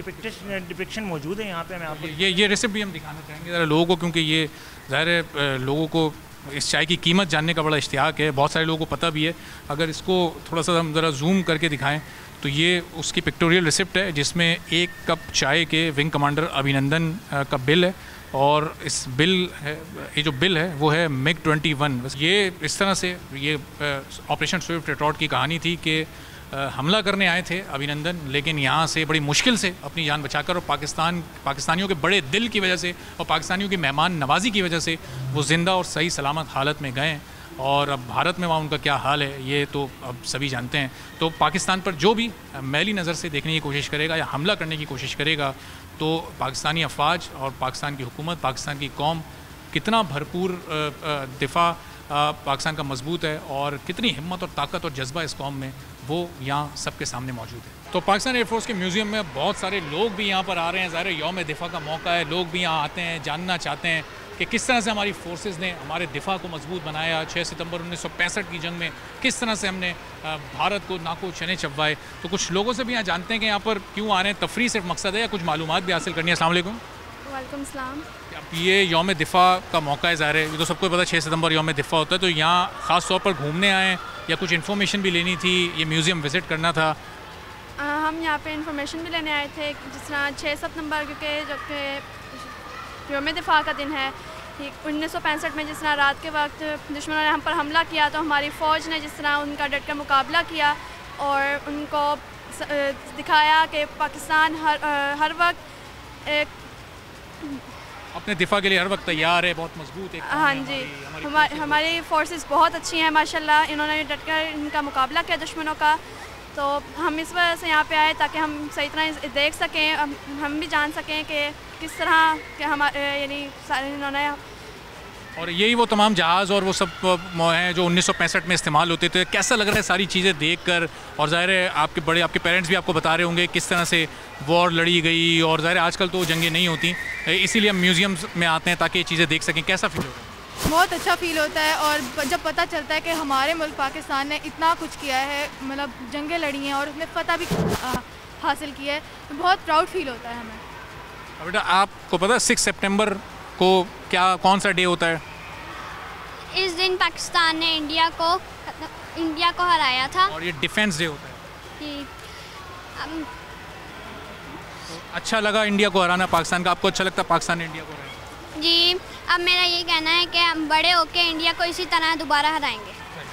डिपिक्शन मौजूद है यहाँ पे। मैं आपको ये रिसिप्ट भी हम दिखाना चाहेंगे ज़रा लोगों को, क्योंकि ये ज़ाहिर है लोगों को इस चाय की कीमत जानने का बड़ा इश्तियाक है। बहुत सारे लोगों को पता भी है। अगर इसको थोड़ा सा हम ज़रा जूम करके दिखाएं तो ये उसकी पिक्टोरियल रिसिप्ट है जिसमें 1 कप चाय के विंग कमांडर अभिनंदन का बिल है। और इस बिल है, ये जो बिल है वो है MiG-21। ये इस तरह से ये ऑपरेशन स्विफ्ट रिटॉर्ट की कहानी थी कि हमला करने आए थे अभिनंदन, लेकिन यहाँ से बड़ी मुश्किल से अपनी जान बचाकर और पाकिस्तानियों के बड़े दिल की वजह से और पाकिस्तानियों की मेहमान नवाजी की वजह से वो ज़िंदा और सही सलामत हालत में गए। और अब भारत में वहाँ उनका क्या हाल है ये तो अब सभी जानते हैं। तो पाकिस्तान पर जो भी मैली नज़र से देखने की कोशिश करेगा या हमला करने की कोशिश करेगा तो पाकिस्तानी अफवाज और पाकिस्तान की हुकूमत, पाकिस्तान की कौम कितना भरपूर दिफा पाकिस्तान का मजबूत है और कितनी हिम्मत और ताकत और जज्बा इस कौम में, वो यहाँ सबके सामने मौजूद है। तो पाकिस्तान एयरफोर्स के म्यूज़ियम में बहुत सारे लोग भी यहाँ पर आ रहे हैं। ज़ाहिर यौम दिफा का मौका है, लोग भी यहाँ आते हैं, जानना चाहते हैं कि किस तरह से हमारी फोर्सेस ने हमारे दिफा को मजबूत बनाया। 6 सितंबर 1965 की जंग में किस तरह से हमने भारत को नाको चने चबवाए। तो कुछ लोगों से भी यहाँ जानते हैं कि यहाँ पर क्यों आ रहे हैं, तफरी सिर्फ मकसद है या कुछ मालूमात भी हासिल करनी है। अस्सलाम वालेकुम। वालेकुम सलाम। अब ये यौम दिफा का मौका है, ज़ाहिर है ये तो सबको पता 6 सितंबर यौम दिफा होता है। तो यहाँ ख़ास तौर पर घूमने आए या कुछ इन्फॉर्मेशन भी लेनी थी, ये म्यूज़ियम विज़िट करना था? हम यहाँ पे इन्फॉर्मेशन भी लेने आए थे जिस तरह 6 सितंबर क्योंकि जबकि यौम दिफा का दिन है 1965 में जिस तरह रात के वक्त दुश्मनों ने हम पर हमला किया तो हमारी फ़ौज ने जिस तरह उनका डट कर मुकाबला किया और उनको दिखाया कि पाकिस्तान हर वक्त एक अपने दिफा के लिए हर वक्त तैयार है, बहुत मजबूत है। हाँ जी, हमारी फोर्सेस बहुत अच्छी हैं माशाल्लाह। इन्होंने डट कर इनका मुकाबला किया दुश्मनों का। तो हम इस वजह से यहाँ पे आए ताकि हम सही तरह देख सकें, हम भी जान सकें कि किस तरह के हमारे यानी इन्होंने। और यही वो तमाम जहाज़ और वो सब हैं जो 1965 में इस्तेमाल होते थे। कैसा लग रहा है सारी चीज़ें देखकर? और ज़ाहिर है आपके पेरेंट्स भी आपको बता रहे होंगे किस तरह से वॉर लड़ी गई। और ज़ाहिर है आजकल तो जंगें नहीं होती, इसीलिए हम म्यूज़ियम्स में आते हैं ताकि ये चीज़ें देख सकें। कैसा फील हो रहा है? बहुत अच्छा फील होता है और जब पता चलता है कि हमारे मुल्क पाकिस्तान ने इतना कुछ किया है, मतलब जंगें लड़ी हैं और उसमें फ़तह भी हासिल की है, तो बहुत प्राउड फील होता है हमें। बेटा आपको पता है 6 सितंबर को कौन सा डे होता है? इस दिन पाकिस्तान ने इंडिया को हराया था और ये डिफेंस डे होता है। कि तो अच्छा लगा इंडिया को हराना पाकिस्तान का? आपको अच्छा लगता है पाकिस्तान ने इंडिया को हराया? जी, अब मेरा ये कहना है कि हम बड़े होकर इंडिया को इसी तरह दोबारा हराएंगे।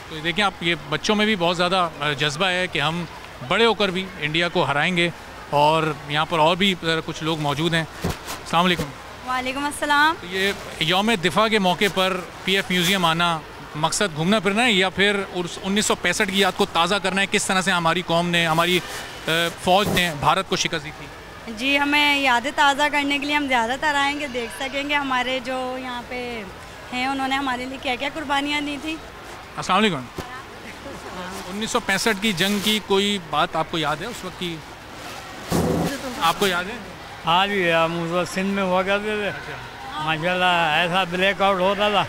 तो देखिए आप, ये बच्चों में भी बहुत ज़्यादा जज्बा है कि हम बड़े होकर भी इंडिया को हराएंगे। और यहाँ पर और भी कुछ लोग मौजूद हैं। अस्सलाम वालेकुम। वालेकुम अस्सलाम। तो ये यौम दिफा के मौके पर पीएफ म्यूज़ियम आना मकसद घूमना फिरना है या फिर 1965 की याद को ताज़ा करना है, किस तरह से हमारी कौम ने, हमारी फ़ौज ने भारत को शिकस्त दी थी? जी, हमें यादें ताज़ा करने के लिए हम ज़्यादातर आएंगे, देख सकेंगे हमारे जो यहाँ पे हैं उन्होंने हमारे लिए क्या क्या कुर्बानियाँ दी थी। अस्सलाम वालेकुम। 1965 की जंग की कोई बात आपको याद है? उस वक्त की आपको याद है? हाँ जी, हम उस सिंध में हुआ करते थे। माशाल्लाह ऐसा ब्लैकआउट होता था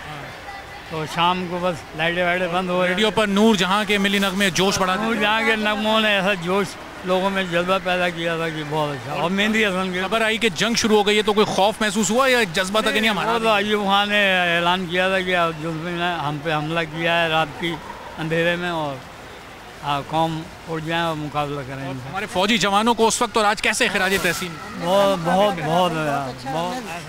तो शाम को बस लाइटें वाइटें बंद हो, रेडियो पर नूर जहाँ के मिली नगमे जोश बढ़ा, नूर जहाँ के नगमों ने ऐसा जोश लोगों में जज्बा पैदा किया था कि बहुत अच्छा। और मेहंदी हसन की खबर आई कि जंग शुरू हो गई है, तो कोई खौफ महसूस हुआ या एक जज्बा था कि नहीं हमारा? तो अयूब खान ने ऐलान किया था कि जुल्म ने हम पे हमला किया है रात की अंधेरे में और कौम उठ जाए और मुकाबला करें। हमारे फौजी जवानों को उस वक्त और आज कैसे खिराज तहसीन? बहुत बहुत बहुत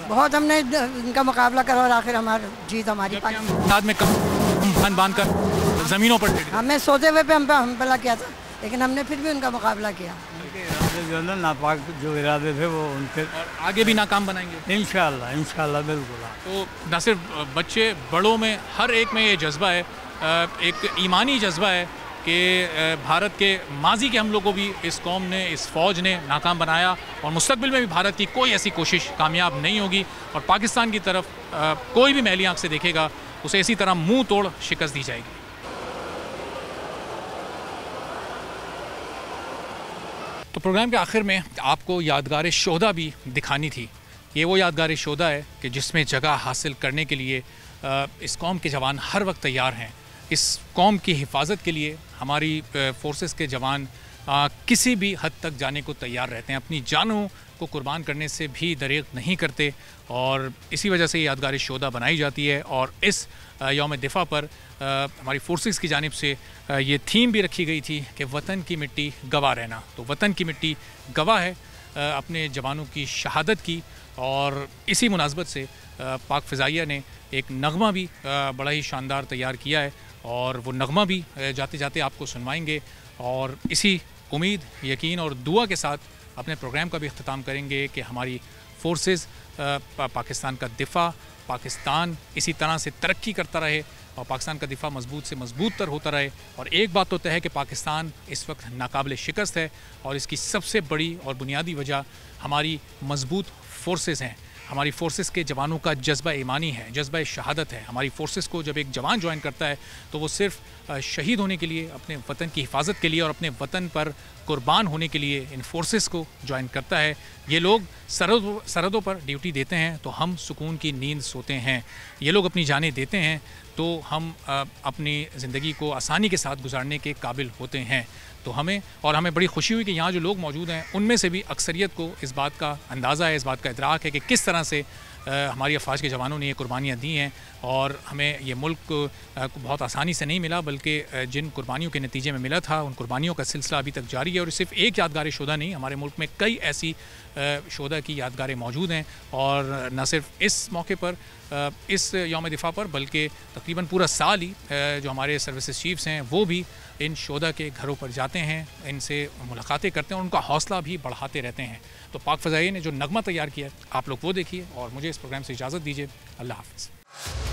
बहुत हमने इनका मुकाबला करा और आखिर हमारी जीत हमारी साथ में कम बांध कर ज़मीनों पर हमें सोते हुए पे हम हमला किया था, लेकिन हमने फिर भी उनका मुकाबला किया। जो नापाक जो इरादे थे वो उनके आगे भी नाकाम बनाएंगे इंशाल्लाह, इंशाल्लाह बिल्कुल। तो न सिर्फ बच्चे, बड़ों में, हर एक में ये जज्बा है, एक ईमानी जज्बा है कि भारत के माजी के हमलों को भी इस कौम ने, इस फ़ौज ने नाकाम बनाया और मुस्तकबिल में भी भारत की कोई ऐसी कोशिश कामयाब नहीं होगी और पाकिस्तान की तरफ कोई भी मैली आँख से देखेगा उसे इसी तरह मुंह तोड़ शिकस्त दी जाएगी। तो प्रोग्राम के आखिर में आपको यादगार शोहदा भी दिखानी थी। ये वो यादगार शोहदा है कि जिसमें जगह हासिल करने के लिए इस कौम के जवान हर वक्त तैयार हैं। इस कौम की हिफाजत के लिए हमारी फोर्सेस के जवान किसी भी हद तक जाने को तैयार रहते हैं, अपनी जानों को कुर्बान करने से भी दरेग नहीं करते और इसी वजह से यादगार शोहदा बनाई जाती है। और इस यौम दिफा पर हमारी फोर्सेस की जानिब से ये थीम भी रखी गई थी कि वतन की मिट्टी गवाह रहना। तो वतन की मिट्टी गवाह है अपने जवानों की शहादत की और इसी मुनासबत से पाक फ़िज़ाइया ने एक नगमा भी बड़ा ही शानदार तैयार किया है और वो नगमा भी जाते जाते आपको सुनवाएंगे और इसी उम्मीद, यकीन और दुआ के साथ अपने प्रोग्राम का भी अख्तिताम करेंगे कि हमारी फोर्सेस पाकिस्तान का दिफा, पाकिस्तान इसी तरह से तरक्की करता रहे और पाकिस्तान का दिफा मजबूत से मजबूत तर होता रहे। और एक बात तो तय है कि पाकिस्तान इस वक्त नाकाबिल शिकस्त है और इसकी सबसे बड़ी और बुनियादी वजह हमारी मजबूत फोर्सेस हैं। हमारी फोर्सेस के जवानों का जज्बा ईमानी है, जज्बा शहादत है। हमारी फोर्सेस को जब एक जवान ज्वाइन करता है तो वो सिर्फ शहीद होने के लिए, अपने वतन की हिफाजत के लिए और अपने वतन पर कुर्बान होने के लिए इन फोर्सेस को ज्वाइन करता है। ये लोग सरहदों पर ड्यूटी देते हैं तो हम सुकून की नींद सोते हैं। ये लोग अपनी जानें देते हैं तो हम अपनी ज़िंदगी को आसानी के साथ गुजारने के काबिल होते हैं। तो हमें बड़ी खुशी हुई कि यहाँ जो लोग मौजूद हैं उनमें से भी अक्सरियत को इस बात का अंदाज़ा है, इस बात का इदराक है कि किस तरह से हमारी अफवाज के जवानों ने ये कुर्बानियाँ दी हैं और हमें ये मुल्क बहुत आसानी से नहीं मिला, बल्कि जिन कुर्बानियों के नतीजे में मिला था उन कुर्बानियों का सिलसिला अभी तक जारी है। और सिर्फ एक यादगार शोहदा नहीं, हमारे मुल्क में कई ऐसी शोहदा की यादगारें मौजूद हैं और न सिर्फ इस मौके पर, इस यौम दिफा पर, बल्कि तकरीबन पूरा साल ही जो हमारे सर्विसेज चीफ्स हैं वो भी इन शोहदा के घरों पर जाते हैं, इनसे मुलाकातें करते हैं और उनका हौसला भी बढ़ाते रहते हैं। तो पाक फ़िज़ाइया ने जो नगमा तैयार किया है आप लोग वो देखिए और मुझे इस प्रोग्राम से इजाज़त दीजिए। अल्लाह हाफ़िज़।